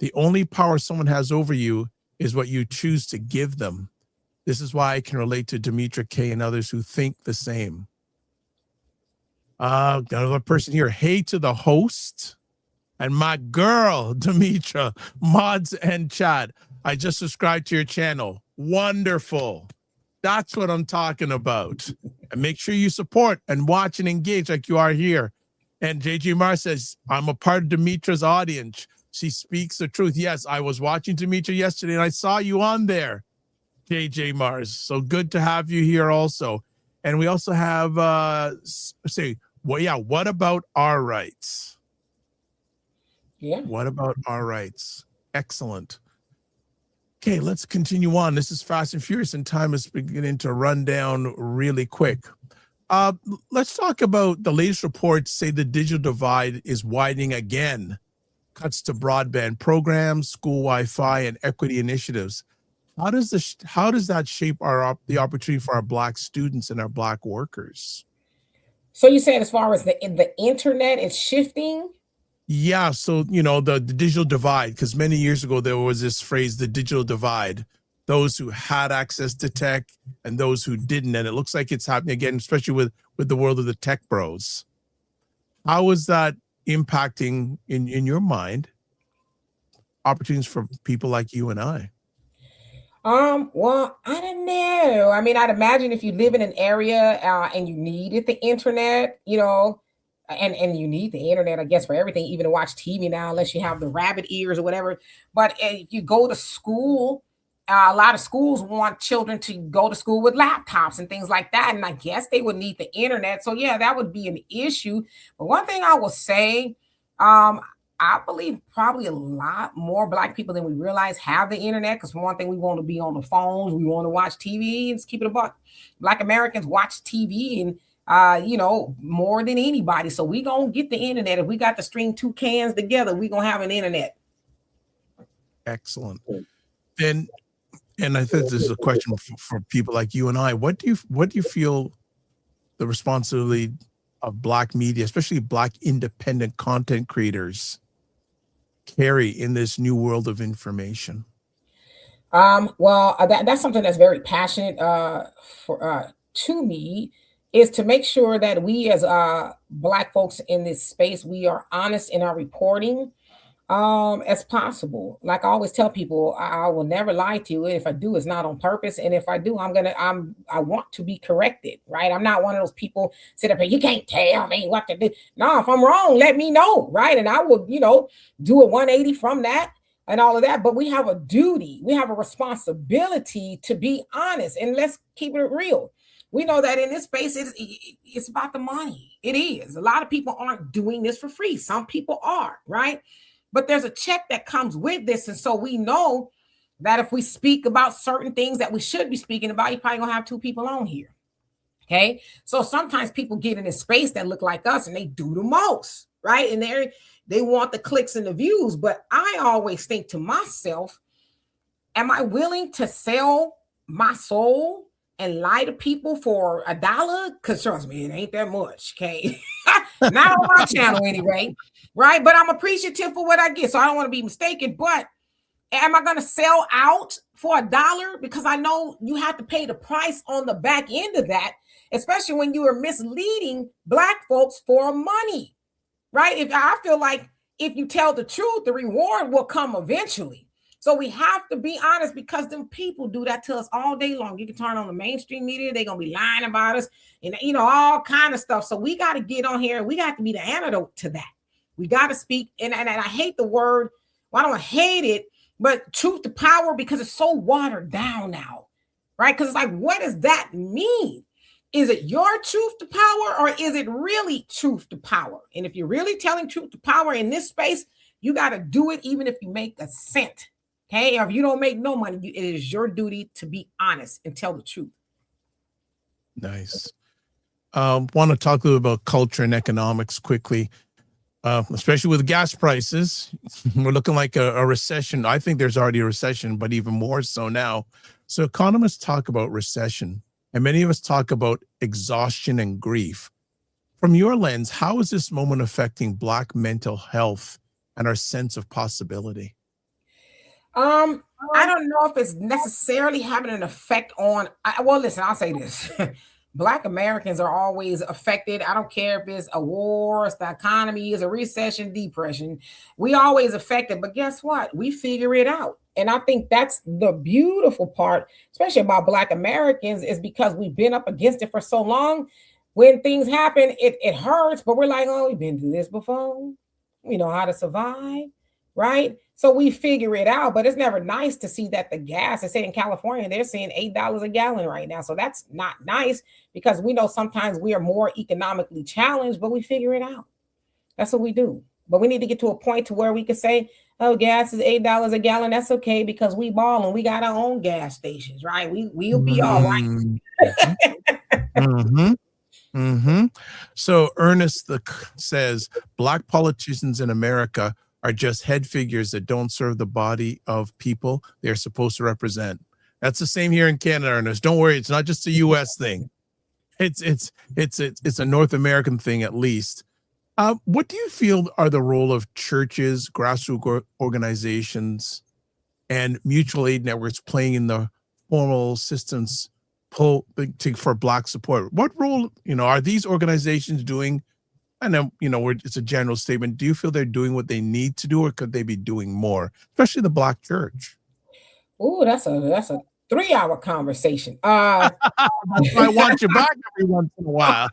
[SPEAKER 1] The only power someone has over you is what you choose to give them. This is why I can relate to Demetra Kaye and others who think the same. Another person here. Hey to the host and my girl, Demetra, mods and chat. I just subscribed to your channel. Wonderful. That's what I'm talking about. And make sure you support and watch and engage like you are here. And JG Mars says, I'm a part of Demetra's audience. She speaks the truth. Yes, I was watching Demetra yesterday and I saw you on there, JJ Mars. So good to have you here also. And we also have, what about our rights?
[SPEAKER 6] Yeah.
[SPEAKER 1] What about our rights? Excellent. Okay, let's continue on. This is Fast and Furious, and time is beginning to run down really quick. Let's talk about the latest reports say the digital divide is widening again. Cuts to broadband programs, school Wi-Fi, and equity initiatives. How does that shape the opportunity for our Black students and our Black workers?
[SPEAKER 6] So you said as far as the internet is shifting?
[SPEAKER 1] Yeah, so the digital divide, because many years ago there was this phrase, the digital divide. Those who had access to tech and those who didn't. And it looks like it's happening again, especially with the world of the tech bros. How is that impacting, in your mind, opportunities for people like you and I?
[SPEAKER 6] Well, I don't know. I mean, I'd imagine if you live in an area and you needed the internet, and you need the internet, I guess, for everything, even to watch TV now, unless you have the rabbit ears or whatever. But if you go to school, a lot of schools want children to go to school with laptops and things like that. And I guess they would need the internet. So yeah, that would be an issue. But one thing I will say, um, I believe probably a lot more Black people than we realize have the internet. Because for one thing, we want to be on the phones, we want to watch TV. And keep it a buck. Black Americans watch TV and more than anybody. So we gonna get the internet. If we got to string two cans together, we gonna have an internet.
[SPEAKER 1] Excellent. Then, and I think this is a question for people like you and I. What do you feel the responsibility of Black media, especially Black independent content creators, carry in this new world of information?
[SPEAKER 6] Well, that's something that's very passionate to me, is to make sure that we as Black folks in this space, we are honest in our reporting as possible. Like I always tell people, I will never lie to you. If I do, it's not on purpose. And if I do, I want to be corrected, right? I'm not one of those people sit up here, you can't tell me what to do. No, if I'm wrong, let me know, right? And I will, do a 180 from that and all of that. But we have a duty, we have a responsibility to be honest, and let's keep it real. We know that in this space, it's about the money. It is. A lot of people aren't doing this for free. Some people are, right? But there's a check that comes with this. And so we know that if we speak about certain things that we should be speaking about, you're probably going to have two people on here. Okay. So sometimes people get in a space that look like us and they do the most, right? And they want the clicks and the views. But I always think to myself, am I willing to sell my soul and lie to people for $1? Because trust me, it ain't that much, okay? Not on my channel anyway, right? But I'm appreciative for what I get, so I don't want to be mistaken. But am I going to sell out for $1? Because I know you have to pay the price on the back end of that, especially when you are misleading Black folks for money, right? I feel like if you tell the truth, the reward will come eventually. So we have to be honest, because them people do that to us all day long. You can turn on the mainstream media, they're going to be lying about us and, all kind of stuff. So we got to get on here and we got to be the antidote to that. We got to speak. And I hate the word. Well, I don't hate it, but truth to power, because it's so watered down now, right? Because it's like, what does that mean? Is it your truth to power, or is it really truth to power? And if you're really telling truth to power in this space, you got to do it even if you make a cent. Okay, or if you don't make no money, it is your duty to be honest and tell the truth.
[SPEAKER 1] Nice. Want to talk a little about culture and economics quickly, especially with gas prices. We're looking like a recession. I think there's already a recession, but even more so now. So economists talk about recession, and many of us talk about exhaustion and grief. From your lens, how is this moment affecting Black mental health and our sense of possibility?
[SPEAKER 6] I don't know if it's necessarily having an effect on, well, listen, I'll say this. Black Americans are always affected. I don't care if it's a war, it's the economy, it's a recession, depression. We always affected, but guess what? We figure it out. And I think that's the beautiful part, especially about Black Americans, is because we've been up against it for so long. When things happen, it hurts, but we're like, oh, we've been through this before. We know how to survive, right? So we figure it out, but it's never nice to see that the gas, I say in California, they're saying $8 a gallon right now. So that's not nice, because we know sometimes we are more economically challenged, but we figure it out. That's what we do. But we need to get to a point to where we can say, oh, gas is $8 a gallon. That's okay, because we ballin'. We got our own gas stations, right? We'll be all right.
[SPEAKER 1] Mm-hmm. Mm-hmm. So Ernest says Black politicians in America are just head figures that don't serve the body of people they're supposed to represent. That's the same here in Canada, Ernest. Don't worry, it's not just a U.S. thing. It's a North American thing, at least. What do you feel are the role of churches, grassroots organizations, and mutual aid networks playing in the formal assistance for Black support? What role, are these organizations doing? I know, it's a general statement. Do you feel they're doing what they need to do, or could they be doing more, especially the Black church?
[SPEAKER 6] Ooh, that's a 3-hour conversation.
[SPEAKER 1] That's why I want you back every once in a while.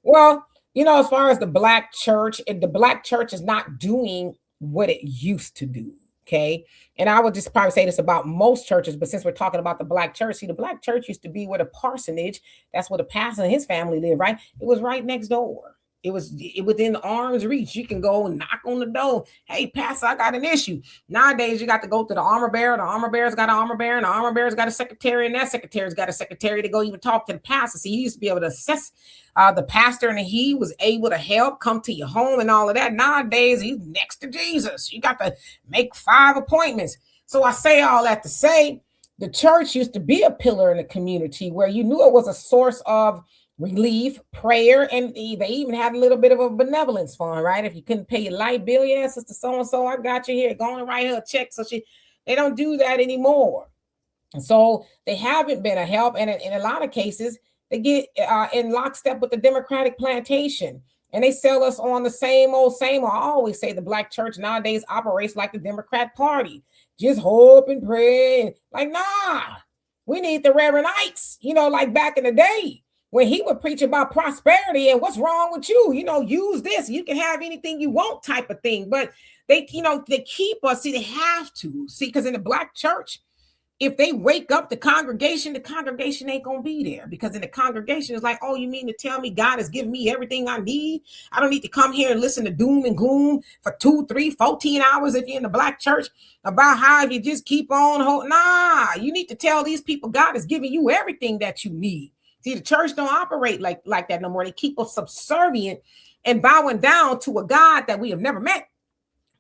[SPEAKER 6] Well, as far as the black church, the black church is not doing what it used to do. Okay. And I would just probably say this about most churches, but since we're talking about the black church, see, the black church used to be where the parsonage, that's where the pastor and his family lived, right? It was right next door. It was within arm's reach. You can go and knock on the door. Hey, pastor, I got an issue. Nowadays, you got to go to the armor bearer. The armor bearer's got an armor bearer, and the armor bearer's got a secretary, and that secretary's got a secretary to go even talk to the pastor. So you used to be able to assess the pastor, and he was able to help come to your home and all of that. Nowadays, he's next to Jesus. You got to make 5 appointments. So I say all that to say the church used to be a pillar in the community where you knew it was a source of relief, prayer, and they even had a little bit of a benevolence fund, right? If you couldn't pay your light bill, yeah, sister so-and-so, I got you here. Go on and write her a check. So they don't do that anymore. And so they haven't been a help. And in a lot of cases, they get in lockstep with the Democratic plantation. And they sell us on the same old. I always say the black church nowadays operates like the Democrat Party. Just hope and pray. Like, nah, we need the Reverend Ikes, like back in the day, when he would preach about prosperity and what's wrong with you, use this, you can have anything you want type of thing. But they, they keep us, they have to, because in the black church, if they wake up the congregation ain't going to be there, because in the congregation is like, oh, you mean to tell me God has given me everything I need? I don't need to come here and listen to doom and gloom for 2, 3, 14 hours if you're in the black church about how if you just keep on holding. Nah, you need to tell these people God has given you everything that you need. See, the church don't operate like that no more. They keep us subservient and bowing down to a God that we have never met,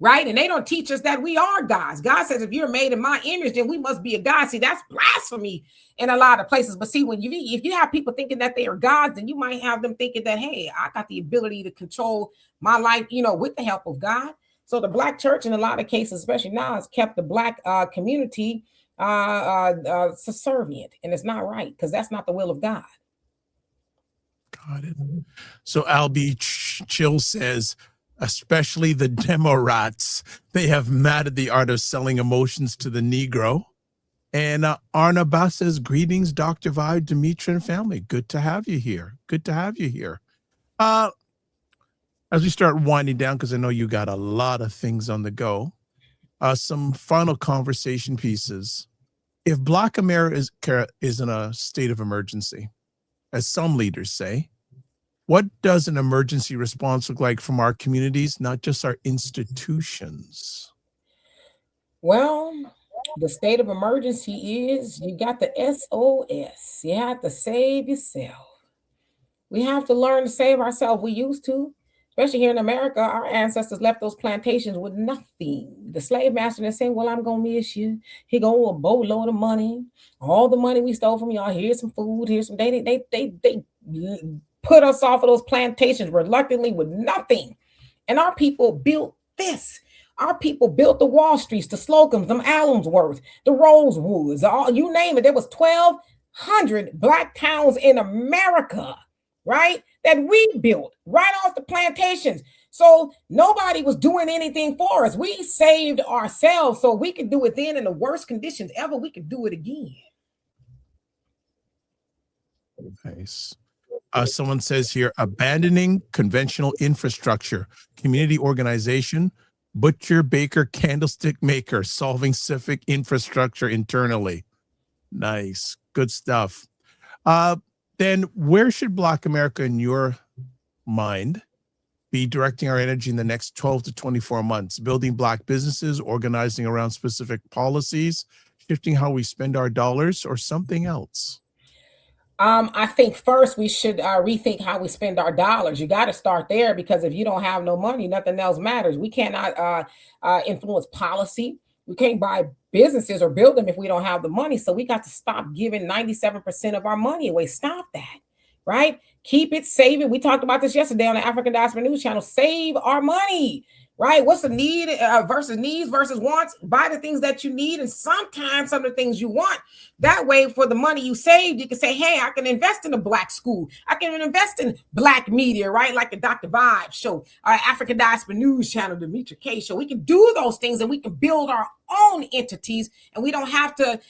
[SPEAKER 6] right? And they don't teach us that we are gods. God says, if you're made in my image, then we must be a God. See, that's blasphemy in a lot of places. But see, if you have people thinking that they are gods, then you might have them thinking that, hey, I got the ability to control my life, with the help of God. So the black church, in a lot of cases, especially now, has kept the black community subservient, and it's not right, because that's not the will of God.
[SPEAKER 1] Got it. So Albie Chill says, especially the Demorats, they have mastered the art of selling emotions to the Negro. And Arnaba says, greetings, Dr. Vibe, Demetra, and family. Good to have you here. Good to have you here. As we start winding down, because I know you got a lot of things on the go, some final conversation pieces. If Black America is in a state of emergency, as some leaders say, what does an emergency response look like from our communities, not just our institutions?
[SPEAKER 6] Well, the state of emergency is you got the SOS. You have to save yourself. We have to learn to save ourselves. We used to. Especially here in America, our ancestors left those plantations with nothing. The slave master is saying, well, I'm going to miss you. He going with a boatload of money. All the money we stole from y'all, here's some food, here's some, they put us off of those plantations reluctantly with nothing. And our people built this. Our people built the Wall Streets, the Slocums, them Allensworth, the Rosewoods, all you name it. There was 1,200 black towns in America, right? That we built right off the plantations. So nobody was doing anything for us. We saved ourselves so we could do it then in the worst conditions ever. We could do it again.
[SPEAKER 1] Nice. Someone says here, abandoning conventional infrastructure, community organization, butcher, baker, candlestick maker, solving civic infrastructure internally. Nice. Good stuff. Then where should Black America, in your mind, be directing our energy in the next 12 to 24 months? Building Black businesses, organizing around specific policies, shifting how we spend our dollars, or something else?
[SPEAKER 6] I think first we should rethink how we spend our dollars. You got to start there, because if you don't have no money, nothing else matters. We cannot influence policy. We can't buy businesses or build them if we don't have the money. So we got to stop giving 97% of our money away. Stop that, right? Keep it, save it. We talked about this yesterday on the African Diaspora News Channel. Save our money. right? What's the need versus needs versus wants? Buy the things that you need, and sometimes some of the things you want. That way, for the money you saved, you can say, hey, I can invest in a Black school. I can invest in Black media, right? Like the Dr. Vibe Show, African Diaspora News Channel, the Demetra Kaye Show. We can do those things, and we can build our own entities, and we don't have to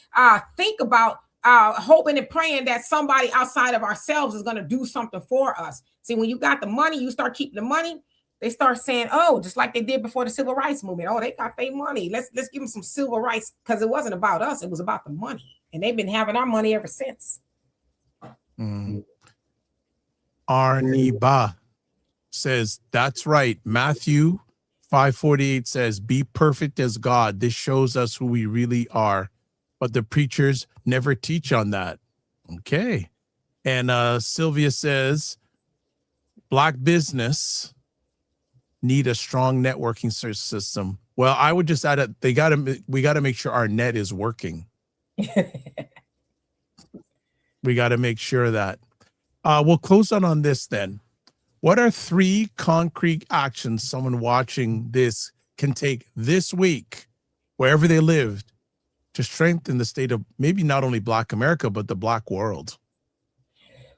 [SPEAKER 6] think about hoping and praying that somebody outside of ourselves is going to do something for us. See, when you got the money, you start keeping the money. They start saying, oh, just like they did before the civil rights movement. Oh, they got their money. Let's give them some civil rights, because it wasn't about us. It was about the money. And they've been having our money ever since.
[SPEAKER 1] Arniba says, that's right. Matthew 5:48 says, be perfect as God. This shows us who we really are. But the preachers never teach on that. Okay. And Sylvia says, Black business need a strong networking system. Well, I would just add it. We got to make sure our net is working. We got to make sure that. We'll close on this then. What are 3 concrete actions someone watching this can take this week, wherever they lived, to strengthen the state of maybe not only Black America, but the Black world?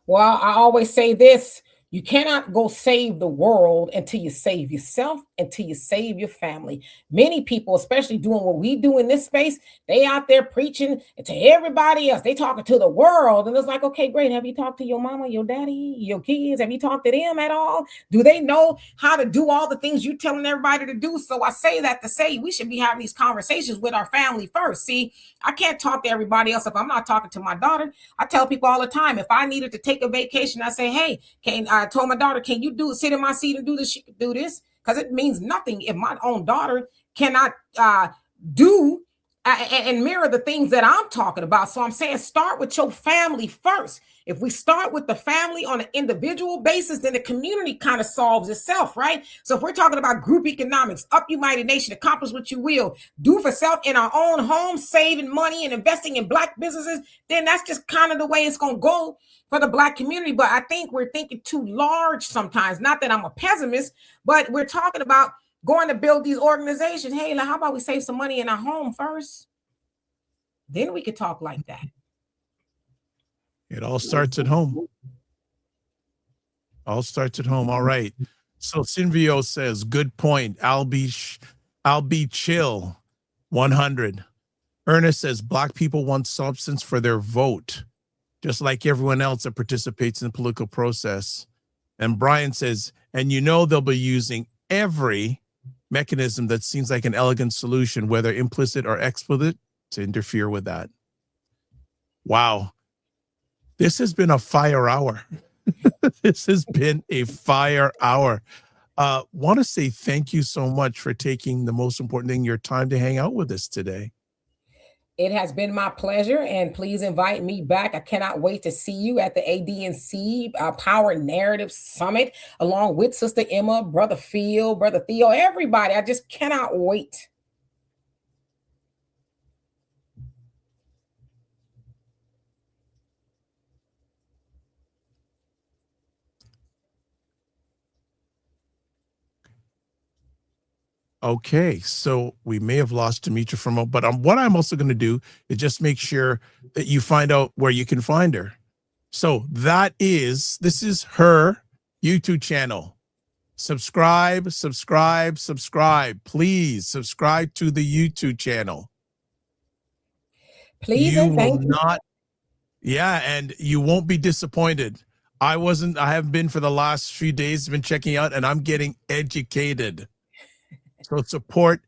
[SPEAKER 6] Well, I always say this. You cannot go save the world until you save yourself, until you save your family. Many people, especially doing what we do in this space, they out there preaching to everybody else. They talking to the world. And it's like, okay, great. Have you talked to your mama, your daddy, your kids? Have you talked to them at all? Do they know how to do all the things you're telling everybody to do? So I say that to say we should be having these conversations with our family first. See, I can't talk to everybody else if I'm not talking to my daughter. I tell people all the time, if I needed to take a vacation, I say, hey, I told my daughter, can you sit in my seat and do this? She could do this, because it means nothing if my own daughter cannot do and mirror the things that I'm talking about. So I'm saying start with your family first. If we start with the family on an individual basis, then the community kind of solves itself, right? So if we're talking about group economics, up United Nation, accomplish what you will, do for self in our own home, saving money and investing in Black businesses, then that's just kind of the way it's going to go for the Black community. But I think we're thinking too large sometimes. Not that I'm a pessimist, but we're talking about going to build these organizations. Hey, how about we save some money in our home first? Then we could talk like that.
[SPEAKER 1] It all starts at home. All starts at home. All right. So Silvio says, good point. I'll be chill. 100. Ernest says, Black people want substance for their vote, just like everyone else that participates in the political process. And Brian says, and they'll be using every mechanism that seems like an elegant solution, whether implicit or explicit, to interfere with that. Wow. This has been a fire hour. This has been a fire hour. Want to say thank you so much for taking the most important thing, your time, to hang out with us today.
[SPEAKER 6] It has been my pleasure, and please invite me back. I cannot wait to see you at the ADNC Power Narrative Summit, along with Sister Emma, Brother Phil, Brother Theo, everybody. I just cannot wait.
[SPEAKER 1] Okay, so we may have lost Demetra for a moment, but what I'm also going to do is just make sure that you find out where you can find her. So this is her YouTube channel. Subscribe. Please subscribe to the YouTube channel.
[SPEAKER 6] Please and thank you.
[SPEAKER 1] Yeah, and you won't be disappointed. I haven't been for the last few days, been checking out, and I'm getting educated. So support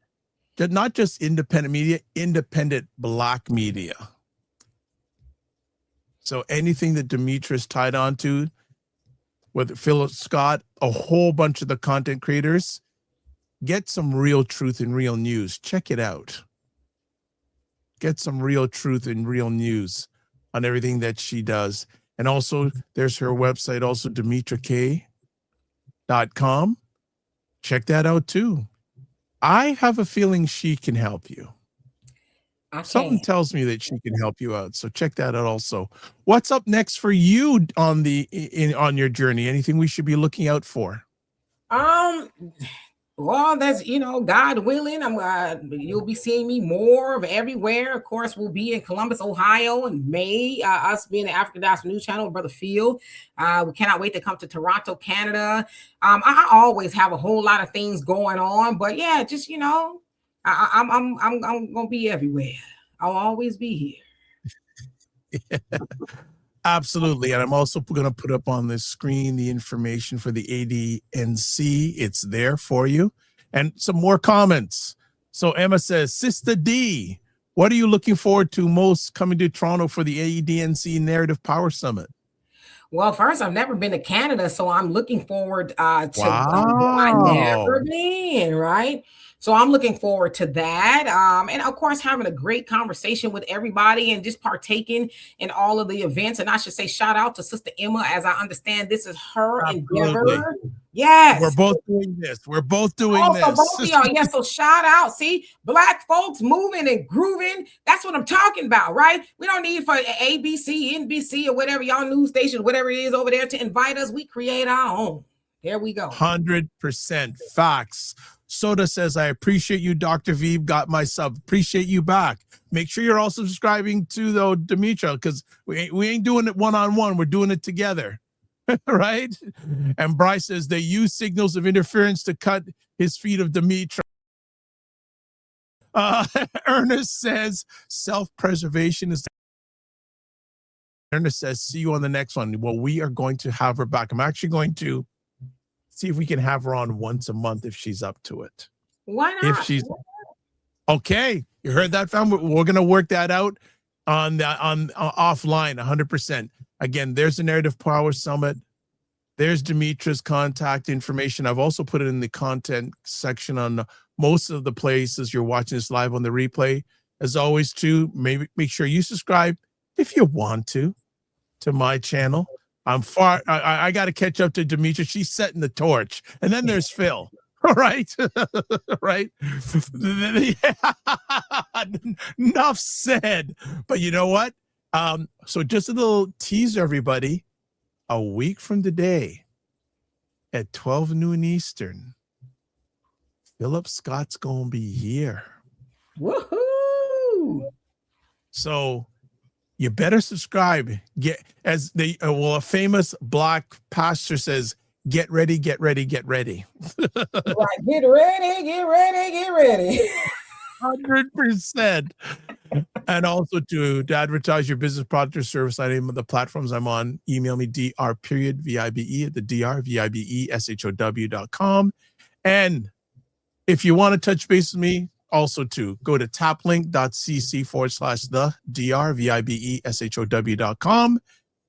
[SPEAKER 1] not just independent media, independent Black media. So anything that Demetra's tied on to, with Philip Scott, a whole bunch of the content creators, get some real truth and real news. Check it out. Get some real truth and real news on everything that she does. And also, there's her website, also DemetraKaye.com. Check that out too. I have a feeling she can help you. Something tells me that she can help you out. So check that out also. What's up next for you on your journey? Anything we should be looking out for?
[SPEAKER 6] Well, that's, God willing, you'll be seeing me more of everywhere. Of course, we'll be in Columbus, Ohio in May. Us being the African Diaspora News Channel, Brother Phil. We cannot wait to come to Toronto, Canada. I always have a whole lot of things going on, but yeah, just I'm gonna be everywhere. I'll always be here.
[SPEAKER 1] Absolutely. And I'm also going to put up on the screen the information for the ADNC. It's there for you. And some more comments. So Emma says, Sister D, what are you looking forward to most coming to Toronto for the ADNC Narrative Power Summit?
[SPEAKER 6] Well, first, I've never been to Canada, so I'm looking forward to
[SPEAKER 1] Wow.
[SPEAKER 6] I've never been, right? So I'm looking forward to that. And of course, having a great conversation with everybody and just partaking in all of the events. And I should say, shout out to Sister Emma, as I understand this is her endeavor. Yes.
[SPEAKER 1] We're both doing this. We're both doing this.
[SPEAKER 6] Both of y'all. Yes. So shout out. See, Black folks moving and grooving. That's what I'm talking about, right? We don't need for ABC, NBC, or whatever y'all news station, whatever it is over there to invite us. We create our own. There we go.
[SPEAKER 1] 100% facts. Soda says, I appreciate you, Dr. Veeb. Got my sub. Appreciate you back. Make sure you're also subscribing to the Demetra, because we ain't doing it one-on-one. We're doing it together. Right? And Bryce says they use signals of interference to cut his feet of Demetra. Ernest says self-preservation is. Ernest says, see you on the next one. Well, we are going to have her back. I'm actually going to see if we can have her on once a month if she's up to it.
[SPEAKER 6] Why not?
[SPEAKER 1] If she's okay, you heard that, fam? We're gonna work that out on offline, 100%. Again, there's the Narrative Power Summit. There's Demetra's contact information. I've also put it in the content section on most of the places you're watching this live on the replay. As always, too, maybe make sure you subscribe if you want to my channel. I got to catch up to Demetra. She's setting the torch. And then there's Phil. All right. Right. Enough said. But you know what? So just a little teaser, everybody. A week from today at 12 noon Eastern, Philip Scott's going to be here.
[SPEAKER 6] Woohoo!
[SPEAKER 1] So you better subscribe. Get as the a famous Black pastor says, get ready, get ready, get ready.
[SPEAKER 6] Right, get ready, get ready, get ready.
[SPEAKER 1] 100%. And also to advertise your business product or service, I name of the platforms I'm on. Email me dr.vibe at the drvibeshow.com. And if you want to touch base with me, also to go to taplink.cc/the drvibeshow.com.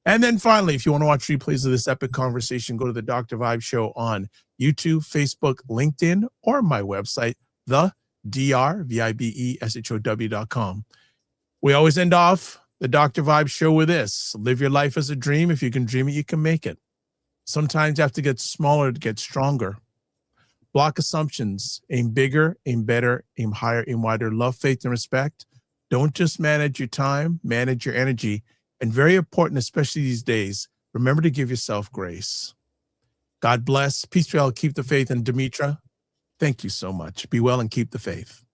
[SPEAKER 1] And then finally, if you want to watch replays of this epic conversation, go to the Dr. Vibe Show on YouTube, Facebook, LinkedIn, or my website, the drvibeshow.com. We always end off the Dr. Vibe Show with this: live your life as a dream. If you can dream it, you can make it. Sometimes you have to get smaller to get stronger. Block assumptions. Aim bigger, aim better, aim higher, aim wider. Love, faith, and respect. Don't just manage your time, manage your energy. And very important, especially these days, remember to give yourself grace. God bless. Peace be all. Keep the faith. And Demetra, thank you so much. Be well and keep the faith.